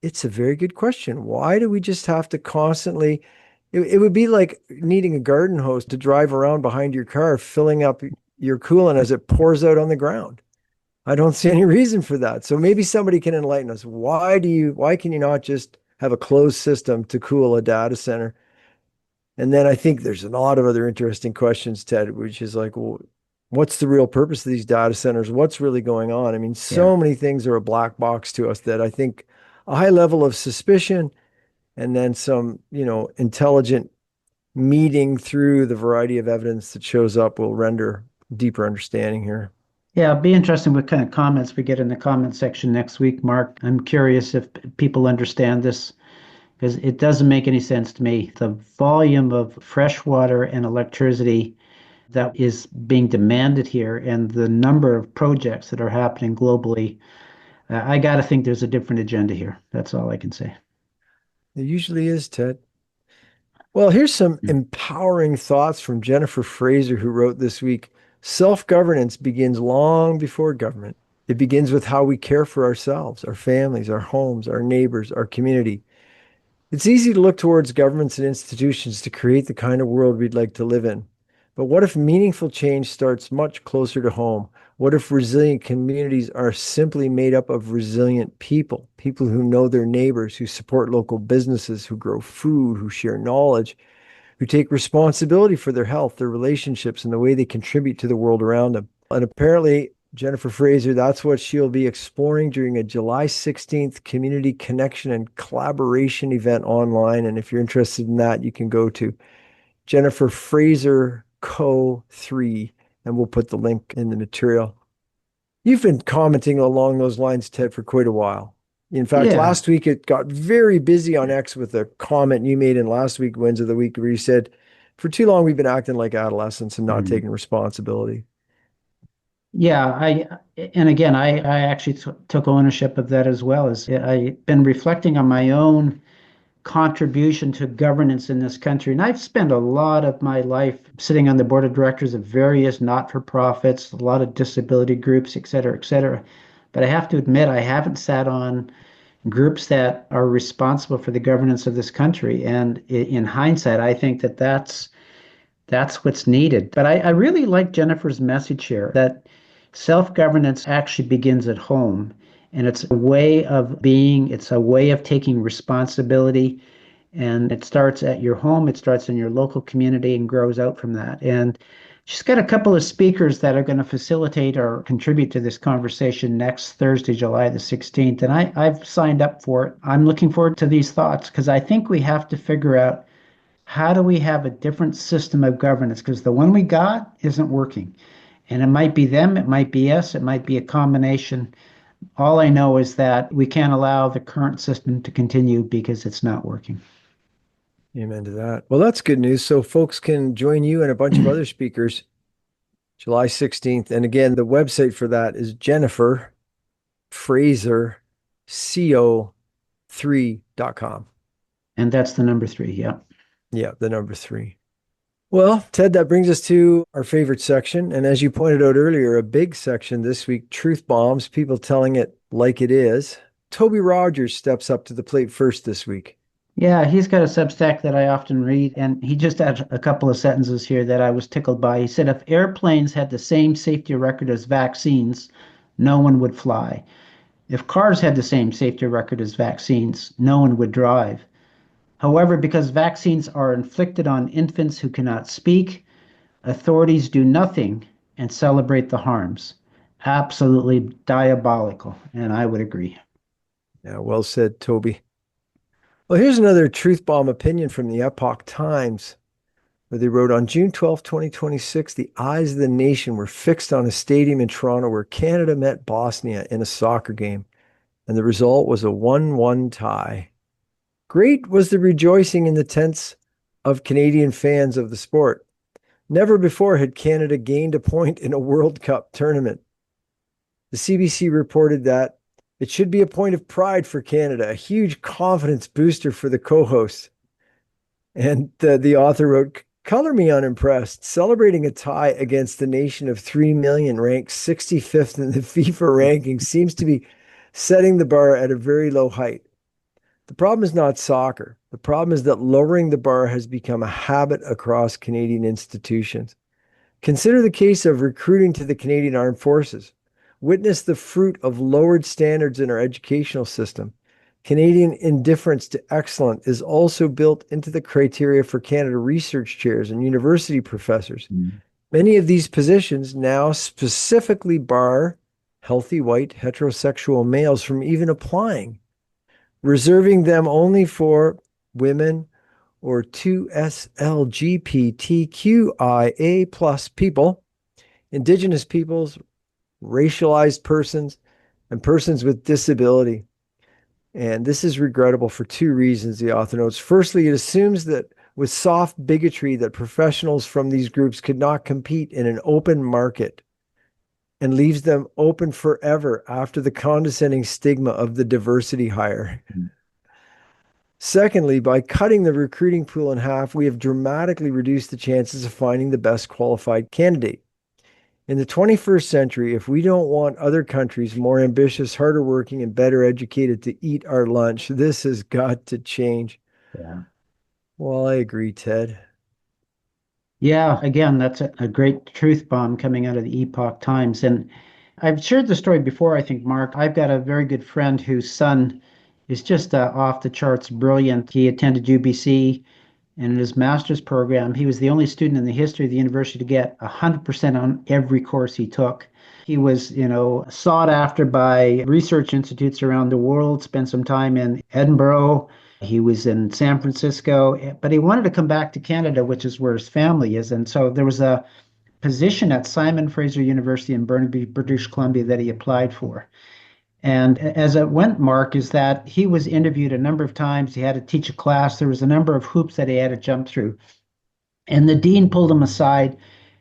S1: it's a very good question. Why do we just have to constantly, it would be like needing a garden hose to drive around behind your car, filling up your coolant as it pours out on the ground. I don't see any reason for that. So maybe somebody can enlighten us. Why can you not just have a closed system to cool a data center. And then I think there's a lot of other interesting questions, Ted, which is like, well, what's the real purpose of these data centers? What's really going on? I mean,
S2: Yeah.
S1: so many things are a black box to us that I think a high level of suspicion and then some, intelligent meeting through the variety of evidence that shows up will render deeper understanding here.
S2: Yeah, it'll be interesting what kind of comments we get in the comment section next week, Mark. I'm curious if people understand this because it doesn't make any sense to me. The volume of fresh water and electricity that is being demanded here and the number of projects that are happening globally, I got to think there's a different agenda here. That's all I can say.
S1: It usually is, Ted. Well, here's some empowering thoughts from Jennifer Fraser, who wrote this week. Self-governance begins long before government. It begins with how we care for ourselves, our families, our homes, our neighbors, our community. It's easy to look towards governments and institutions to create the kind of world we'd like to live in. But what if meaningful change starts much closer to home? What if resilient communities are simply made up of resilient people, people who know their neighbors, who support local businesses, who grow food, who share knowledge, who take responsibility for their health, their relationships, and the way they contribute to the world around them? And apparently, Jennifer Fraser, that's what she'll be exploring during a July 16th community connection and collaboration event online. And if you're interested in that, you can go to Jennifer Fraser Co 3, and we'll put the link in the material. You've been commenting along those lines, Ted, for quite a while. In fact,
S2: Yeah.
S1: last week it got very busy on X with a comment you made in last week, Wins of the Week, where you said, for too long, we've been acting like adolescents and not
S2: Mhm.
S1: taking responsibility.
S2: Yeah, and again, I actually took ownership of that as well. As I've been reflecting on my own contribution to governance in this country. And I've spent a lot of my life sitting on the board of directors of various not-for-profits, a lot of disability groups, et cetera, et cetera. But I have to admit, I haven't sat on groups that are responsible for the governance of this country. And in hindsight, I think that that's what's needed. But I really like Jennifer's message here that self-governance actually begins at home. And it's a way of being, it's a way of taking responsibility. And it starts at your home, it starts in your local community and grows out from that. And she's got a couple of speakers that are going to facilitate or contribute to this conversation next Thursday, July the 16th. And I've signed up for it. I'm looking forward to these thoughts because I think we have to figure out how do we have a different system of governance? Because the one we got isn't working. And it might be them, it might be us, it might be a combination. All I know is that we can't allow the current system to continue because it's not working.
S1: Amen to that. Well, that's good news. So folks can join you and a bunch of other speakers July 16th. And again, the website for that is Jennifer Fraser CO3.com.
S2: And that's the number 3. Yeah.
S1: Yeah, the number 3. Well, Ted, that brings us to our favorite section. And as you pointed out earlier, a big section this week, truth bombs, people telling it like it is. Toby Rogers steps up to the plate first this week.
S2: Yeah, he's got a Substack that I often read, and he just had a couple of sentences here that I was tickled by. He said, if airplanes had the same safety record as vaccines, no one would fly. If cars had the same safety record as vaccines, no one would drive. However, because vaccines are inflicted on infants who cannot speak, authorities do nothing and celebrate the harms. Absolutely diabolical, and I would agree.
S1: Yeah, well said, Toby. Well, here's another truth bomb opinion from the Epoch Times, where they wrote on June 12, 2026, the eyes of the nation were fixed on a stadium in Toronto where Canada met Bosnia in a soccer game, and the result was a 1-1 tie. Great was the rejoicing in the tents of Canadian fans of the sport. Never before had Canada gained a point in a World Cup tournament. The CBC reported that it should be a point of pride for Canada, a huge confidence booster for the co-hosts. And the author wrote, color me unimpressed. Celebrating a tie against the nation of 3 million ranked 65th in the FIFA ranking seems to be setting the bar at a very low height. The problem is not soccer. The problem is that lowering the bar has become a habit across Canadian institutions. Consider the case of recruiting to the Canadian Armed Forces. Witness the fruit of lowered standards in our educational system. Canadian indifference to excellent is also built into the criteria for Canada research chairs and university professors.
S2: Mm.
S1: Many of these positions now specifically bar healthy white heterosexual males from even applying, reserving them only for women or 2SLGBTQIA plus people, Indigenous peoples, racialized persons, and persons with disability. And this is regrettable for two reasons, the author notes. Firstly, it assumes that with soft bigotry that professionals from these groups could not compete in an open market and leaves them open forever after the condescending stigma of the diversity hire. Secondly, by cutting the recruiting pool in half, we have dramatically reduced the chances of finding the best qualified candidate. In the 21st century, if we don't want other countries more ambitious, harder working, and better educated to eat our lunch, this has got to change.
S2: Yeah.
S1: Well, I agree, Ted.
S2: Yeah, again, that's a great truth bomb coming out of the Epoch Times. And I've shared the story before, I think, Mark. I've got a very good friend whose son is just off the charts brilliant. He attended UBC, and in his master's program, he was the only student in the history of the university to get 100% on every course he took. He was, sought after by research institutes around the world, spent some time in Edinburgh. He was in San Francisco, but he wanted to come back to Canada, which is where his family is. And so there was a position at Simon Fraser University in Burnaby, British Columbia, that he applied for. And as it went, Mark, is that he was interviewed a number of times. He had to teach a class. There was a number of hoops that he had to jump through. And the dean pulled him aside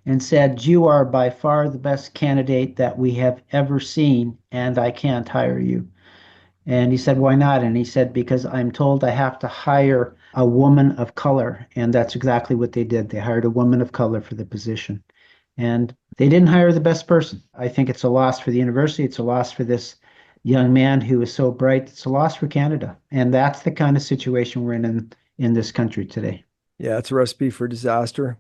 S2: and said, "You are by far the best candidate that we have ever seen, and I can't hire you." And he said, "Why not?" And he said, "Because I'm told I have to hire a woman of color." And that's exactly what they did. They hired a woman of color for the position. And they didn't hire the best person. I think it's a loss for the university. It's a loss for this young man who is so bright. It's a loss for Canada. And that's the kind of situation we're in this country today.
S1: Yeah, it's a recipe for disaster.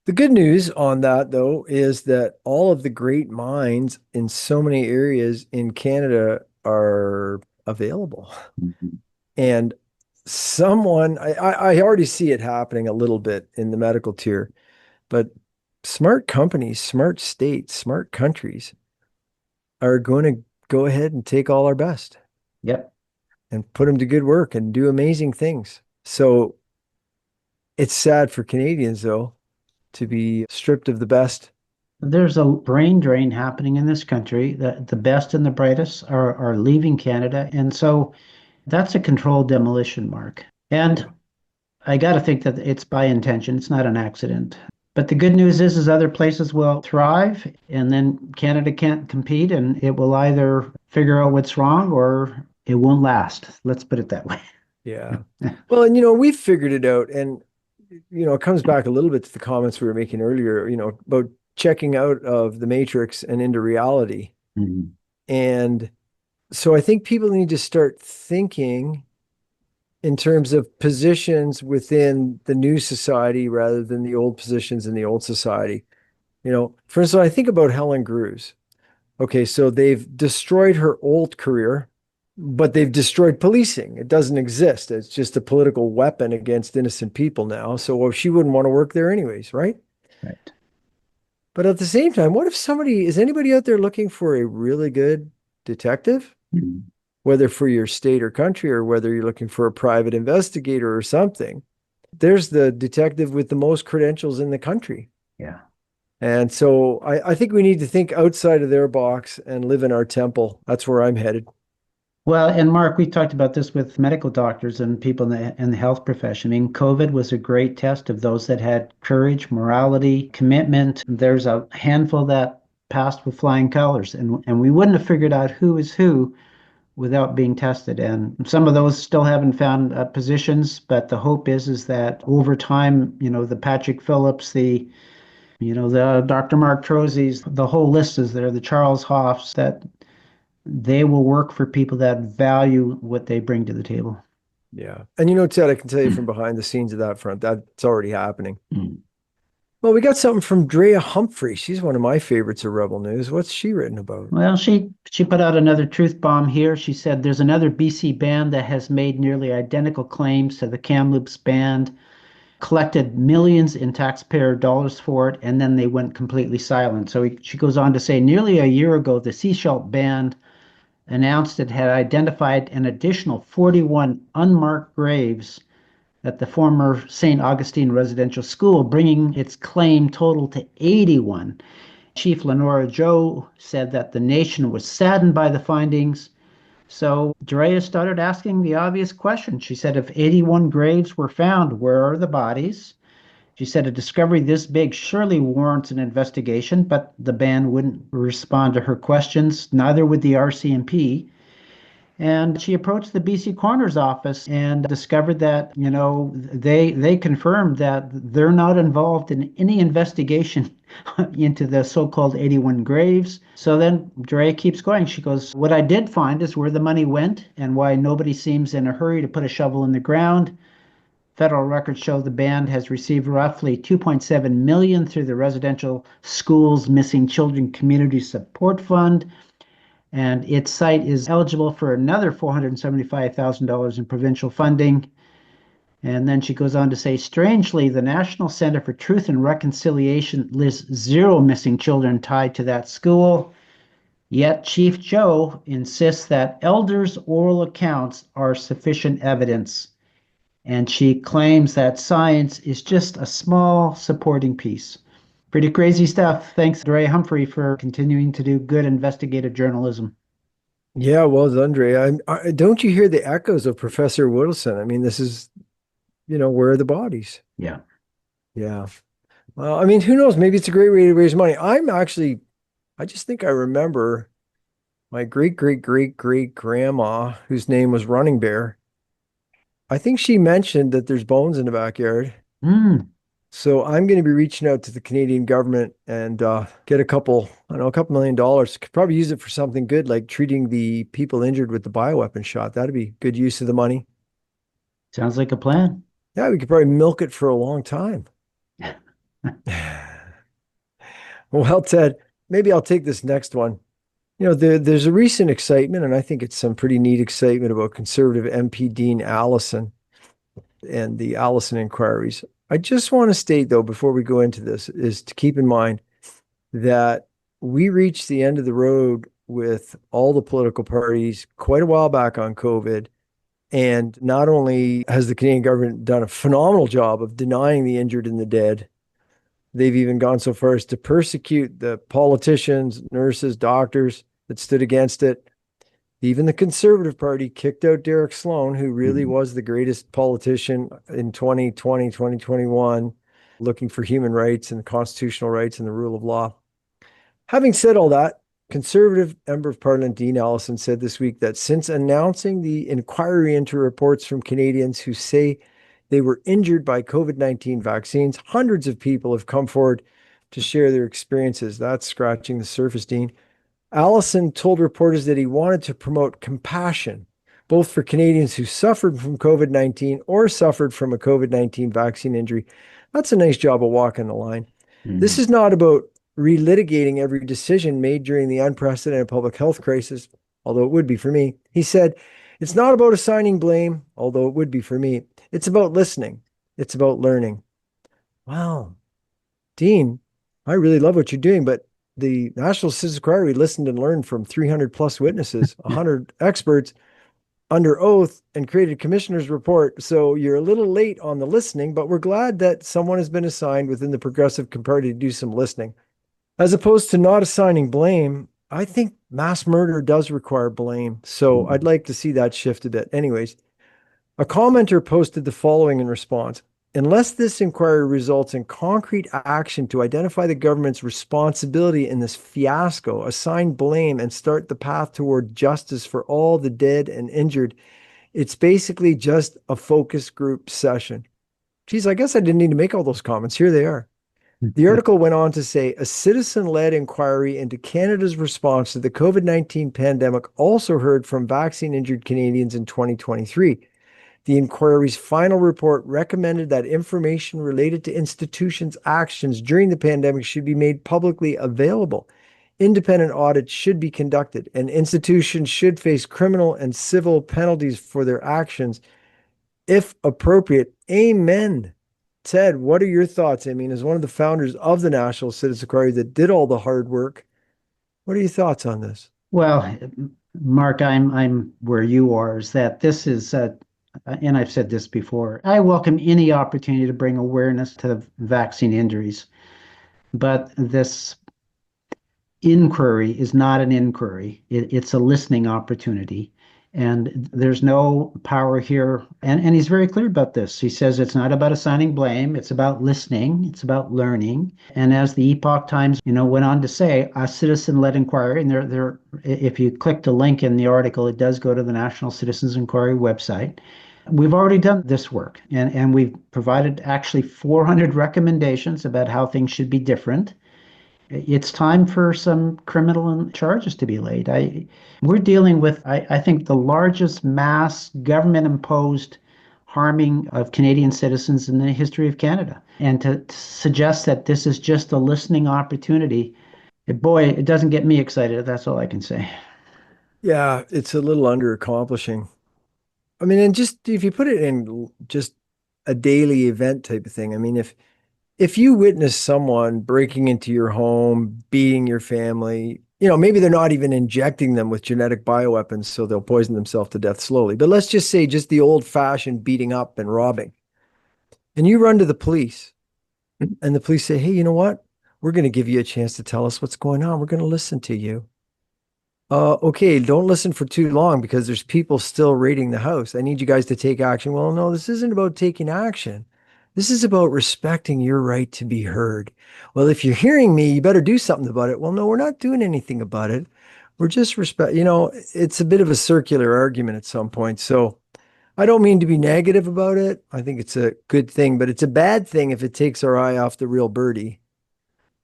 S1: The good news on that, though, is that all of the great minds in so many areas in Canada are available.
S2: Mhm.
S1: And I already see it happening a little bit in the medical tier, but smart companies, smart states, smart countries are going to go ahead and take all our best
S2: Yep.
S1: and put them to good work and do amazing things. So it's sad for Canadians, though, to be stripped of the best.
S2: There's a brain drain happening in this country. The best and the brightest are leaving Canada. And so that's a controlled demolition, Mark. And I got to think that it's by intention. It's not an accident. But the good news is other places will thrive, and then Canada can't compete, and it will either figure out what's wrong or it won't last. Let's put it that way.
S1: Yeah. Well, and we've figured it out. And it comes back a little bit to the comments we were making earlier, about checking out of the matrix and into reality.
S2: Mhm.
S1: And so I think people need to start thinking in terms of positions within the new society rather than the old positions in the old society. For instance, I think about Helen Grews. Okay, so they've destroyed her old career, but they've destroyed policing. It doesn't exist. It's just a political weapon against innocent people now. So she wouldn't want to work there anyways, right?
S2: Right.
S1: But at the same time, what if is anybody out there looking for a really good detective?
S2: Mhm.
S1: Whether for your state or country, or whether you're looking for a private investigator or something, there's the detective with the most credentials in the country.
S2: Yeah.
S1: And so I think we need to think outside of their box and live in our temple. That's where I'm headed.
S2: Well, and Mark, we talked about this with medical doctors and people in the health profession. I mean, COVID was a great test of those that had courage, morality, commitment. There's a handful that passed with flying colors, and we wouldn't have figured out who is who without being tested. And some of those still haven't found positions, but the hope is that over time, the Patrick Phillips, the Dr. Mark Trozzi's, the whole list is there, the Charles Hoffs, that they will work for people that value what they bring to the table.
S1: Yeah. And Ted, I can tell you from behind the scenes of that front, that's already happening.
S2: Mm.
S1: Well, we got something from Drea Humphrey. She's one of my favorites of Rebel News. What's she written about?
S2: Well, she put out another truth bomb here. She said there's another BC band that has made nearly identical claims to the Kamloops band, collected millions in taxpayer dollars for it, and then they went completely silent. So she goes on to say nearly a year ago, the Seashell band announced it had identified an additional 41 unmarked graves at the former St. Augustine Residential School, bringing its claim total to 81. Chief Lenora Joe said that the nation was saddened by the findings. So Drea started asking the obvious question. She said, if 81 graves were found, where are the bodies? She said a discovery this big surely warrants an investigation, but the band wouldn't respond to her questions, neither would the RCMP. And she approached the BC coroner's office and discovered that, they confirmed that they're not involved in any investigation into the so-called 81 graves. So then Drea keeps going. She goes, what I did find is where the money went and why nobody seems in a hurry to put a shovel in the ground. Federal records show the band has received roughly 2.7 million through the Residential Schools Missing Children Community Support Fund, and its site is eligible for another $475,000 in provincial funding. And then she goes on to say, strangely, the National Center for Truth and Reconciliation lists 0 missing children tied to that school. Yet Chief Joe insists that elders' oral accounts are sufficient evidence. And she claims that science is just a small supporting piece. Pretty crazy stuff. Thanks, Dre Humphrey, for continuing to do good investigative journalism.
S1: Yeah, well done, Drea. Don't you hear the echoes of Professor Whittleson? I mean, this is, where are the bodies?
S2: Yeah.
S1: Yeah. Well, I mean, who knows? Maybe it's a great way to raise money. I just think I remember my great, great, great, great grandma, whose name was Running Bear. I think she mentioned that there's bones in the backyard.
S2: Mm.
S1: So I'm going to be reaching out to the Canadian government and get a couple $2 million. Could probably use it for something good, like treating the people injured with the bioweapon shot. That'd be good use of the money.
S2: Sounds like a plan.
S1: Yeah, we could probably milk it for a long time. Well, Ted, maybe I'll take this next one. There's a recent excitement, and I think it's some pretty neat excitement about Conservative MP Dean Allison and the Allison inquiries. I just want to state, though, before we go into this, is to keep in mind that we reached the end of the road with all the political parties quite a while back on COVID. And not only has the Canadian government done a phenomenal job of denying the injured and the dead, they've even gone so far as to persecute the politicians, nurses, doctors that stood against it. Even the Conservative Party kicked out Derek Sloan, who really was the greatest politician in 2020, 2021, looking for human rights and constitutional rights and the rule of law. Having said all that, Conservative Member of Parliament Dean Allison said this week that since announcing the inquiry into reports from Canadians who say they were injured by COVID-19 vaccines, hundreds of people have come forward to share their experiences. That's scratching the surface, Dean. Allison told reporters that he wanted to promote compassion, both for Canadians who suffered from COVID-19 or suffered from a COVID-19 vaccine injury. That's a nice job of walking the line. This is not about relitigating every decision made during the unprecedented public health crisis, although it would be for me. He said, it's not about assigning blame, although it would be for me. It's about listening. It's about learning. Wow. Dean, I really love what you're doing, but the National Citizen Inquiry listened and learned from 300 plus witnesses, 100 experts under oath, and created a commissioner's report. So you're a little late on the listening, but we're glad that someone has been assigned within the Progressive Party to do some listening. As opposed to not assigning blame, I think mass murder does require blame. So I'd like to see that shift a bit. Anyways, a commenter posted the following in response. Unless this inquiry results in concrete action to identify the government's responsibility in this fiasco, assign blame, and start the path toward justice for all the dead and injured, it's basically just a focus group session. Geez, I guess I didn't need to make all those comments. Here they are. The article went on to say a citizen-led inquiry into Canada's response to the COVID-19 pandemic also heard from vaccine-injured Canadians in 2023. The inquiry's final report recommended that information related to institutions' actions during the pandemic should be made publicly available. Independent audits should be conducted, and institutions should face criminal and civil penalties for their actions if appropriate. Amen. Ted, what are your thoughts? I mean, as one of the founders of the National Citizen Inquiry that did all the hard work, what are your thoughts on this?
S2: Well, Mark, I'm where you are, is that this is, and I've said this before, I welcome any opportunity to bring awareness to vaccine injuries, but this inquiry is not an inquiry. It's a listening opportunity. And there's no power here. And he's very clear about this. He says it's not about assigning blame, it's about listening, it's about learning. And as the Epoch Times, went on to say, a citizen-led inquiry, and there, if you click the link in the article, it does go to the National Citizens Inquiry website. We've already done this work, and we've provided actually 400 recommendations about how things should be different. It's time for some criminal charges to be laid. We're dealing with, I think, the largest mass government-imposed harming of Canadian citizens in the history of Canada. And to suggest that this is just a listening opportunity, boy, it doesn't get me excited. That's all I can say.
S1: Yeah, it's a little under accomplishing. I mean, and just if you put it in just a daily event type of thing, I mean, if you witness someone breaking into your home, beating your family, maybe they're not even injecting them with genetic bioweapons, so they'll poison themselves to death slowly. But let's just say just the old-fashioned beating up and robbing. And you run to the police, and the police say, hey, you know what? We're going to give you a chance to tell us what's going on. We're going to listen to you. Okay, don't listen for too long because there's people still raiding the house. I need you guys to take action. Well, no, this isn't about taking action. This is about respecting your right to be heard. Well, if you're hearing me, you better do something about it. Well, no, we're not doing anything about it. We're just it's a bit of a circular argument at some point. So I don't mean to be negative about it. I think it's a good thing, but it's a bad thing if it takes our eye off the real birdie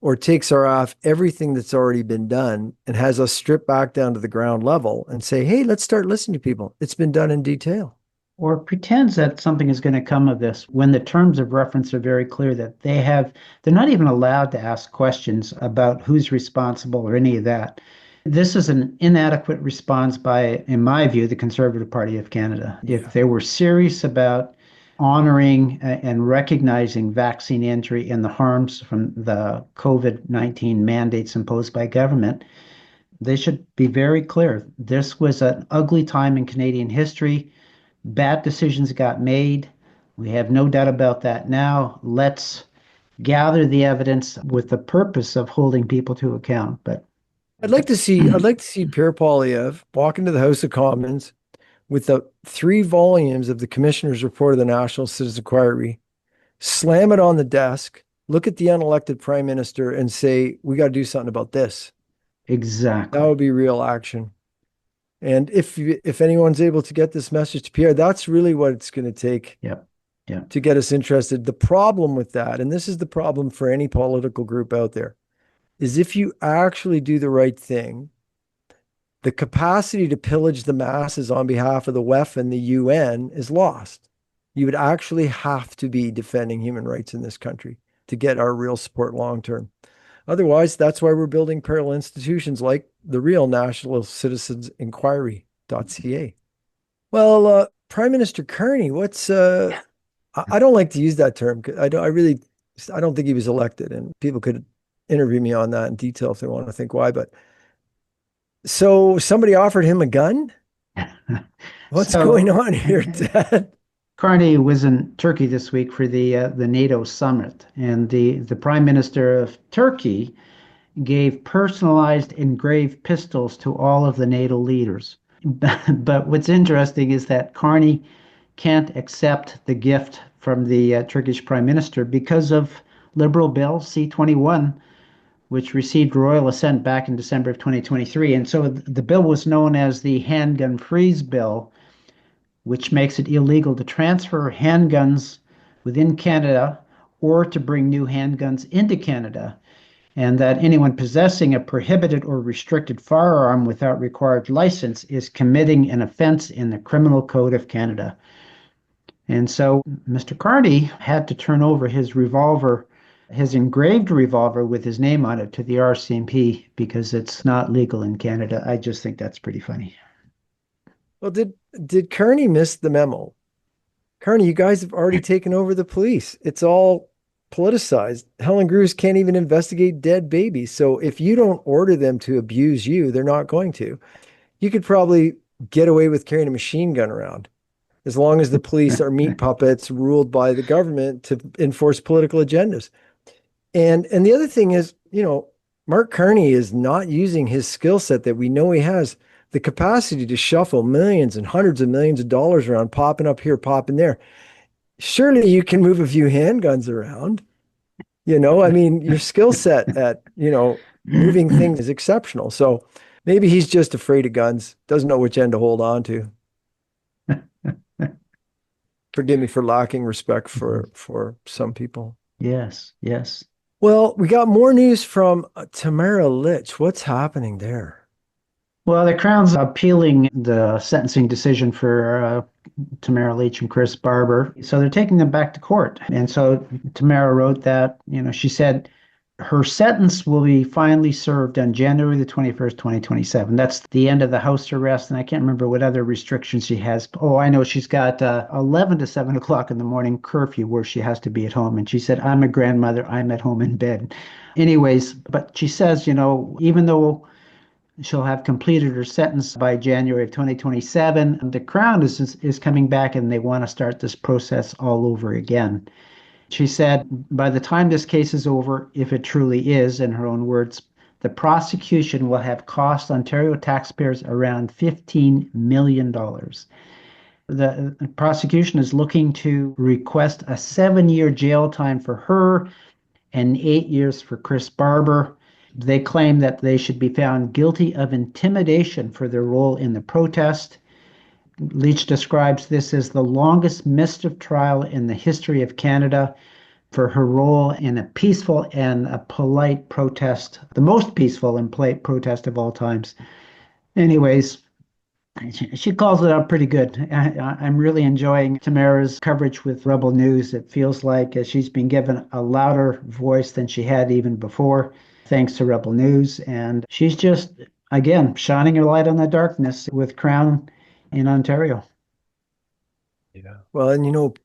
S1: or takes our eye off everything that's already been done and has us strip back down to the ground level and say, hey, let's start listening to people. It's been done in detail.
S2: Or pretends that something is going to come of this when the terms of reference are very clear that they're not even allowed to ask questions about who's responsible or any of that. This is an inadequate response by, in my view, the Conservative Party of Canada.
S1: Yeah.
S2: If they were serious about honoring and recognizing vaccine injury and the harms from the COVID-19 mandates imposed by government, they should be very clear. This was an ugly time in Canadian history. Bad decisions got made. We have no doubt about that now. Let's gather the evidence with the purpose of holding people to account. But
S1: I'd like to see Pierre Poilievre walk into the House of Commons with the 3 volumes of the Commissioner's Report of the National Citizen Inquiry, slam it on the desk, look at the unelected Prime Minister and say, we got to do something about this.
S2: exactly.
S1: That would be real action. And if anyone's able to get this message to Pierre, that's really what it's going to take
S2: Yep. Yeah.
S1: to get us interested. The problem with that, and this is the problem for any political group out there, is if you actually do the right thing, the capacity to pillage the masses on behalf of the WEF and the UN is lost. You would actually have to be defending human rights in this country to get our real support long term. Otherwise, that's why we're building parallel institutions like the real National Citizens Inquiry.ca. Well, Prime Minister Carney, I don't like to use that term. I don't think he was elected, and people could interview me on that in detail if they want to think why. But so somebody offered him a gun? What's going on here, Dad?
S2: Carney was in Turkey this week for the NATO summit, and the Prime Minister of Turkey gave personalized engraved pistols to all of the NATO leaders. But what's interesting is that Carney can't accept the gift from the Turkish Prime Minister because of Liberal Bill C-21, which received royal assent back in December of 2023. And so the bill was known as the Handgun Freeze Bill, which makes it illegal to transfer handguns within Canada or to bring new handguns into Canada, and that anyone possessing a prohibited or restricted firearm without required license is committing an offense in the Criminal Code of Canada. And so Mr. Carney had to turn over his revolver, his engraved revolver with his name on it, to the RCMP because it's not legal in Canada. I just think that's pretty funny.
S1: Well, did Kearney miss the memo? Kearney, you guys have already taken over the police. It's all politicized. Helen Grews can't even investigate dead babies. So if you don't order them to abuse you, they're not going to. You could probably get away with carrying a machine gun around as long as the police are meat puppets ruled by the government to enforce political agendas. And the other thing is, Mark Carney is not using his skill set that we know he has, the capacity to shuffle millions and hundreds of millions of dollars around, popping up here, popping there. Surely you can move a few handguns around. I mean, your skill set at, moving things is exceptional. So maybe he's just afraid of guns, doesn't know which end to hold on to. Forgive me for lacking respect for some people.
S2: Yes, yes.
S1: Well, we got more news from Tamara Litch. What's happening there?
S2: Well, the Crown's appealing the sentencing decision for Tamara Leach and Chris Barber. So they're taking them back to court. And so Tamara wrote that, she said her sentence will be finally served on January the 21st, 2027. That's the end of the house arrest. And I can't remember what other restrictions she has. Oh, I know she's got 11 to 7 o'clock in the morning curfew where she has to be at home. And she said, I'm a grandmother. I'm at home in bed. Anyways, but she says, even though she'll have completed her sentence by January of 2027, the Crown is coming back and they want to start this process all over again. She said, by the time this case is over, if it truly is, in her own words, the prosecution will have cost Ontario taxpayers around $15 million. The prosecution is looking to request a 7-year jail time for her and 8 years for Chris Barber. They claim that they should be found guilty of intimidation for their role in the protest. Leach describes this as the longest mischief trial in the history of Canada for her role in a peaceful and a polite protest, the most peaceful and polite protest of all times. Anyways, she calls it out pretty good. I'm really enjoying Tamara's coverage with Rebel News. It feels like she's been given a louder voice than she had even before, thanks to Rebel News. And she's just, again, shining a light on the darkness with Crown in Ontario.
S1: Yeah. Well, and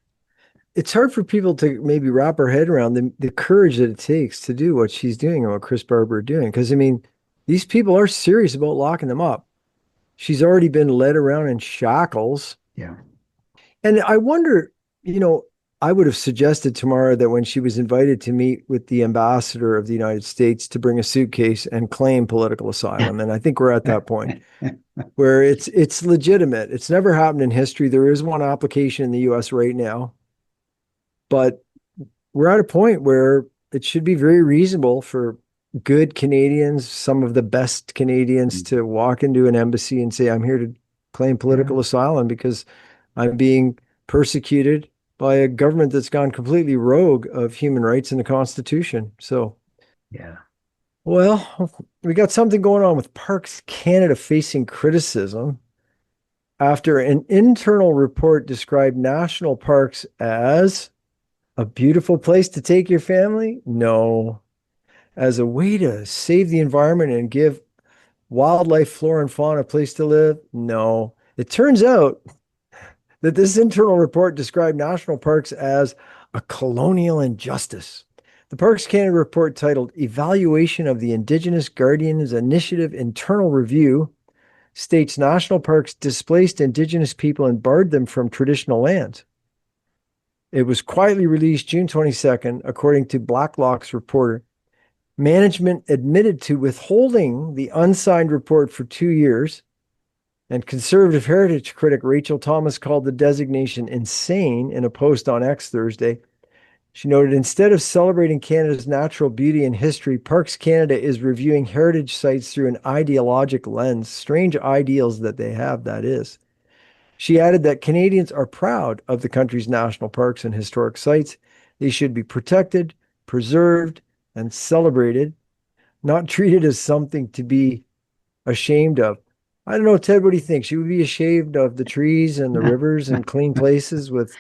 S1: it's hard for people to maybe wrap their head around the courage that it takes to do what she's doing and what Chris Barber are doing. Because, I mean, these people are serious about locking them up. She's already been led around in shackles.
S2: Yeah.
S1: And I wonder, I would have suggested Tamara that when she was invited to meet with the ambassador of the United States to bring a suitcase and claim political asylum. And I think we're at that point where it's legitimate. It's never happened in history. There is one application in the US right now, but we're at a point where it should be very reasonable for good Canadians, some of the best Canadians, to walk into an embassy and say, I'm here to claim political asylum because I'm being persecuted by a government that's gone completely rogue of human rights and the Constitution. So,
S2: Yeah.
S1: well, we got something going on with Parks Canada facing criticism after an internal report described national parks as a beautiful place to take your family. No, as a way to save the environment and give wildlife, flora, and fauna a place to live. No, it turns out that this internal report described national parks as a colonial injustice. The Parks Canada report, titled Evaluation of the Indigenous Guardians Initiative Internal Review, states national parks displaced Indigenous people and barred them from traditional lands. It was quietly released June 22nd, according to Blacklock's reporter. Management admitted to withholding the unsigned report for 2 years, and conservative heritage critic Rachel Thomas called the designation insane in a post on X Thursday. She noted, instead of celebrating Canada's natural beauty and history, Parks Canada is reviewing heritage sites through an ideologic lens. Strange ideals that they have, that is. She added that Canadians are proud of the country's national parks and historic sites. They should be protected, preserved, and celebrated, not treated as something to be ashamed of. I don't know, Ted, what do you think? Should we be ashamed of the trees and the rivers and clean places with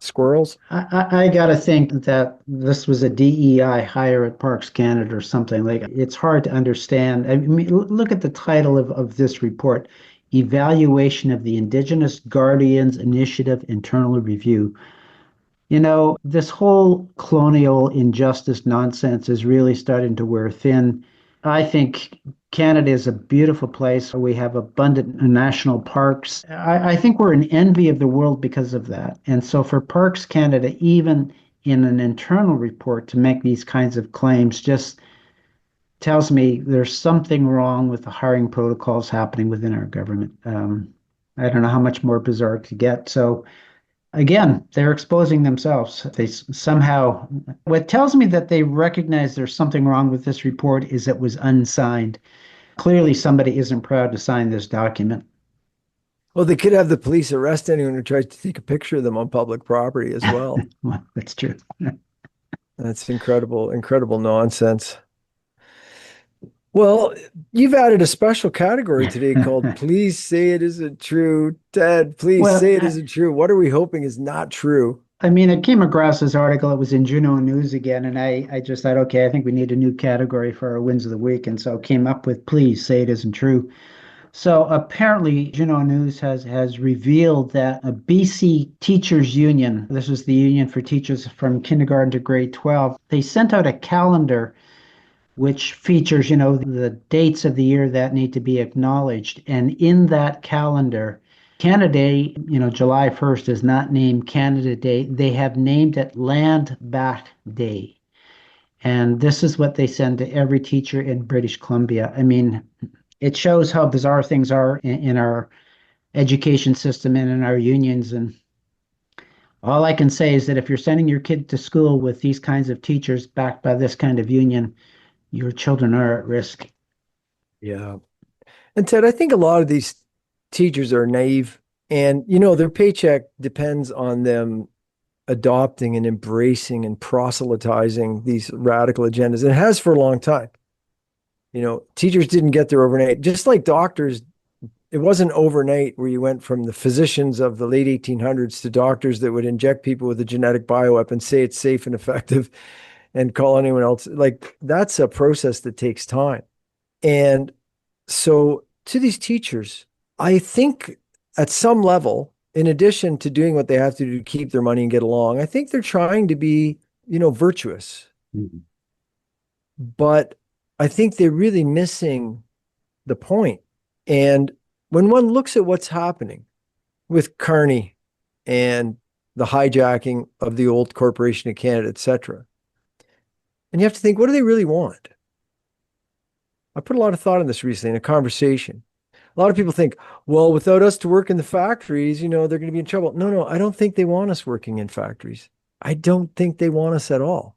S1: Squirrels?
S2: I gotta think that this was a DEI hire at Parks Canada or something. Like it's hard to understand. I mean, look at the title of this report, Evaluation of the Indigenous Guardians Initiative Internal Review. You know, this whole colonial injustice nonsense is really starting to wear thin. I think Canada is a beautiful place. We have abundant national parks. I think we're an envy of the world because of that. And so for Parks Canada, even in an internal report to make these kinds of claims just tells me there's something wrong with the hiring protocols happening within our government. I don't know how much more bizarre to get. So again, they're exposing themselves. They somehow, what tells me that they recognize there's something wrong with this report is it was unsigned. Clearly, somebody isn't proud to sign this document.
S1: Well, they could have the police arrest anyone who tries to take a picture of them on public property as well.
S2: Well, that's true.
S1: That's incredible, incredible nonsense. Well, you've added a special category today called Please Say It Isn't True. Ted, please
S2: Well,
S1: say it isn't true. What are we hoping is not true?
S2: I mean, I came across this article. It was in Juno News again, and I just thought, okay, I think we need a new category for our wins of the week, and so came up with Please Say It Isn't True. So apparently, Juno News has revealed that a BC Teachers Union, this is the union for teachers from kindergarten to grade 12, they sent out a calendar which features, you know, the dates of the year that need to be acknowledged. And in that calendar, Canada Day, you know, July 1st is not named Canada Day. They have named it Land Back Day. And this is what they send to every teacher in British Columbia. I mean, it shows how bizarre things are in our education system and in our unions. And all I can say is that if you're sending your kid to school with these kinds of teachers backed by this kind of union, your children are at risk.
S1: Yeah. And Ted, I think a lot of these teachers are naive and, you know, their paycheck depends on them adopting and embracing and proselytizing these radical agendas. And it has for a long time. You know, teachers didn't get there overnight, just like doctors. It wasn't overnight where you went from the physicians of the late 1800s to doctors that would inject people with a genetic bioweapon, say it's safe and effective, and call anyone else. Like that's a process that takes time. And so to these teachers, I think at some level, in addition to doing what they have to do to keep their money and get along, I think they're trying to be, you know, virtuous. Mm-hmm. But I think they're really missing the point. And when one looks at what's happening with Carney and the hijacking of the old corporation of Canada, et cetera, and you have to think, what do they really want? I put a lot of thought in this recently in a conversation. A lot of people think, well, without us to work in the factories, you know, they're going to be in trouble. No, I don't think they want us working in factories. I don't think they want us at all.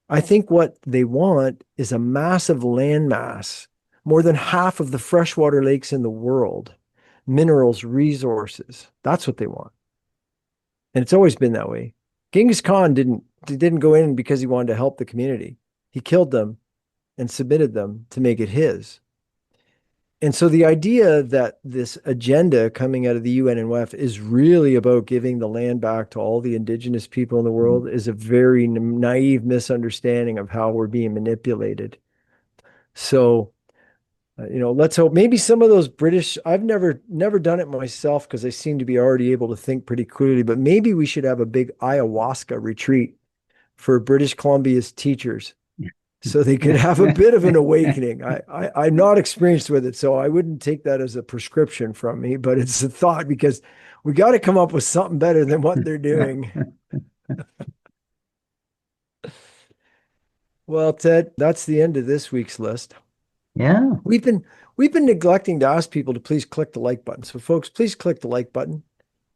S1: I think what they want is a massive landmass, more than half of the freshwater lakes in the world, minerals, resources. That's what they want. And it's always been that way. Genghis Khan didn't go in because he wanted to help the community. He killed them and submitted them to make it his. And so the idea that this agenda coming out of the UN and WEF is really about giving the land back to all the indigenous people in the world is a very naive misunderstanding of how we're being manipulated. So, you know, let's hope maybe some of those British, I've never done it myself because I seem to be already able to think pretty clearly, but maybe we should have a big ayahuasca retreat for British Columbia's teachers so they could have a bit of an awakening. I'm not experienced with it, so I wouldn't take that as a prescription from me, but it's a thought because we got to come up with something better than what they're doing. Well, Ted, that's the end of this week's list.
S2: Yeah.
S1: We've been neglecting to ask people to please click the like button. So folks, please click the like button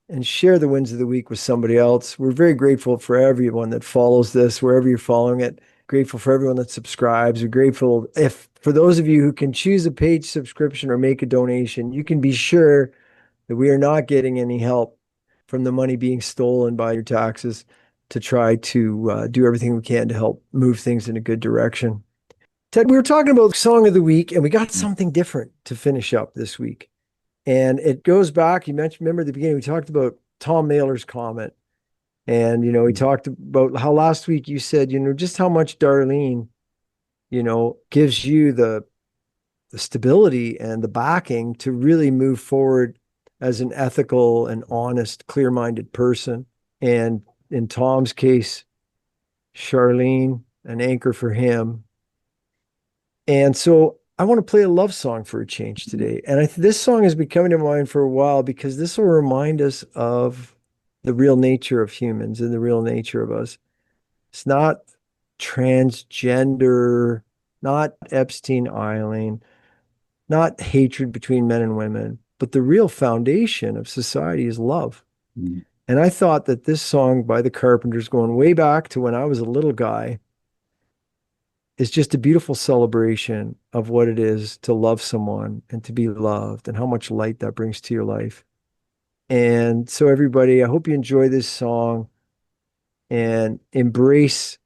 S1: and share the wins of the week with somebody else. We're very grateful for everyone that follows this, wherever you're following it. Grateful for everyone that subscribes. We're grateful for those of you who can choose a paid subscription or make a donation. You can be sure that we are not getting any help from the money being stolen by your taxes to try to do everything we can to help move things in a good direction. Ted, we were talking about Song of the Week, and we got something different to finish up this week. And it goes back, remember at the beginning, we talked about Tom Mailer's comment. And, we talked about how last week you said, just how much Darlene, gives you the stability and the backing to really move forward as an ethical and honest, clear-minded person. And in Tom's case, Charlene, an anchor for him. And so I want to play a love song for a change today. And this song has been coming to mind for a while because this will remind us of the real nature of humans and the real nature of us. It's not transgender, not Epstein Island, not hatred between men and women, but the real foundation of society is love. Mm-hmm. And I thought that this song by the Carpenters, going way back to when I was a little guy, is just a beautiful celebration of what it is to love someone and to be loved and how much light that brings to your life. And so everybody, I hope you enjoy this song and embrace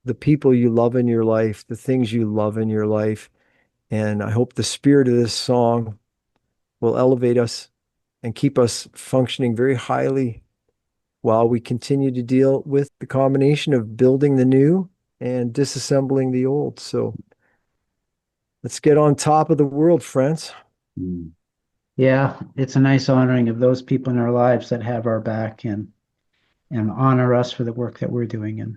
S1: the people you love in your life, the things you love in your life. And I hope the spirit of this song will elevate us and keep us functioning very highly while we continue to deal with the combination of building the new and disassembling the old. So let's get on top of the world, friends.
S2: Yeah, it's a nice honoring of those people in our lives that have our back and honor us for the work that we're doing. And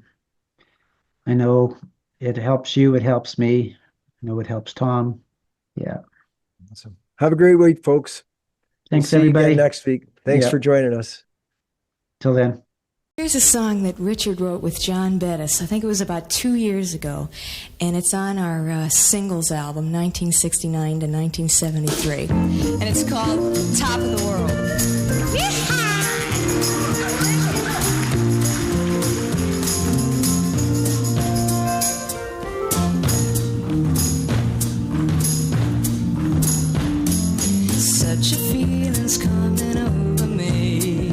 S2: I know it helps you, it helps me. I know it helps Tom. Yeah.
S1: Awesome. Have a great week, folks.
S2: Thanks,
S1: we'll see
S2: everybody.
S1: You again next week. Thanks for joining us.
S2: Till then.
S4: Here's a song that Richard wrote with John Bettis. I think it was about 2 years ago, and it's on our singles album, 1969 to 1973, and it's called Top of the World. Such a feeling's coming over me.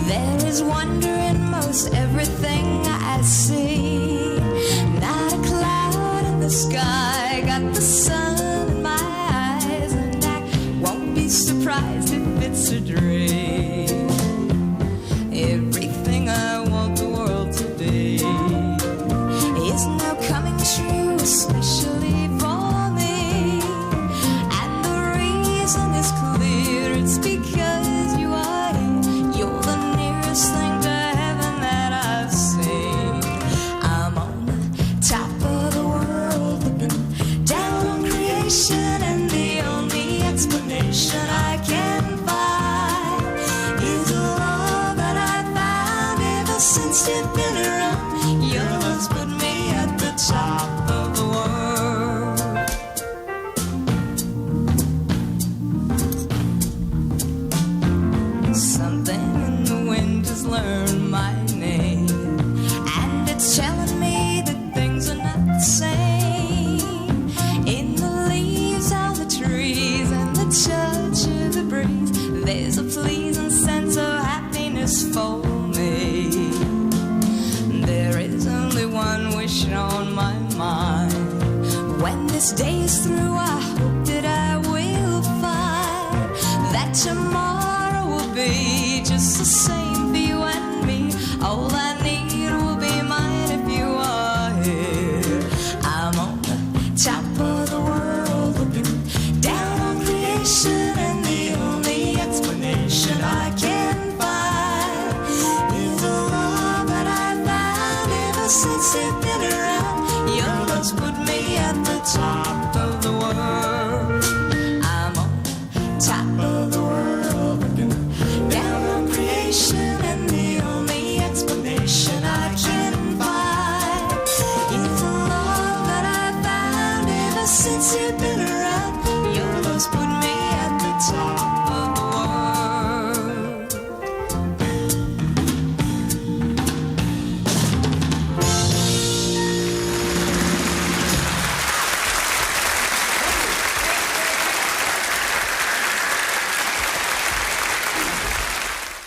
S4: There is wonder in most everything I see. Not a cloud in the sky, got the sun in my eyes, and I won't be surprised if it's a dream. Everything I want the world to be is now coming true, especially for me. And the reason is clear, it's because you are here. You're the nearest thing to heaven that I've seen. I'm on the top of the world, looking down on creation, and the only explanation I can find is a love that I found ever since you've been around. Your love's put me at the top of the world. Something in the wind has learned my name, and it's telling me that things are not the same. In the leaves of the trees and the touch of the breeze, there's a pleasing sense of happiness for me. There is only one wish on my mind. When this day is through, I hope that I will find that tomorrow will be just the same for you and me. All I need will be mine if you are here. I'm on the top of the world, looking down on creation, and the only explanation I can find is the love that I found ever since you've been around. Your love's put me at the top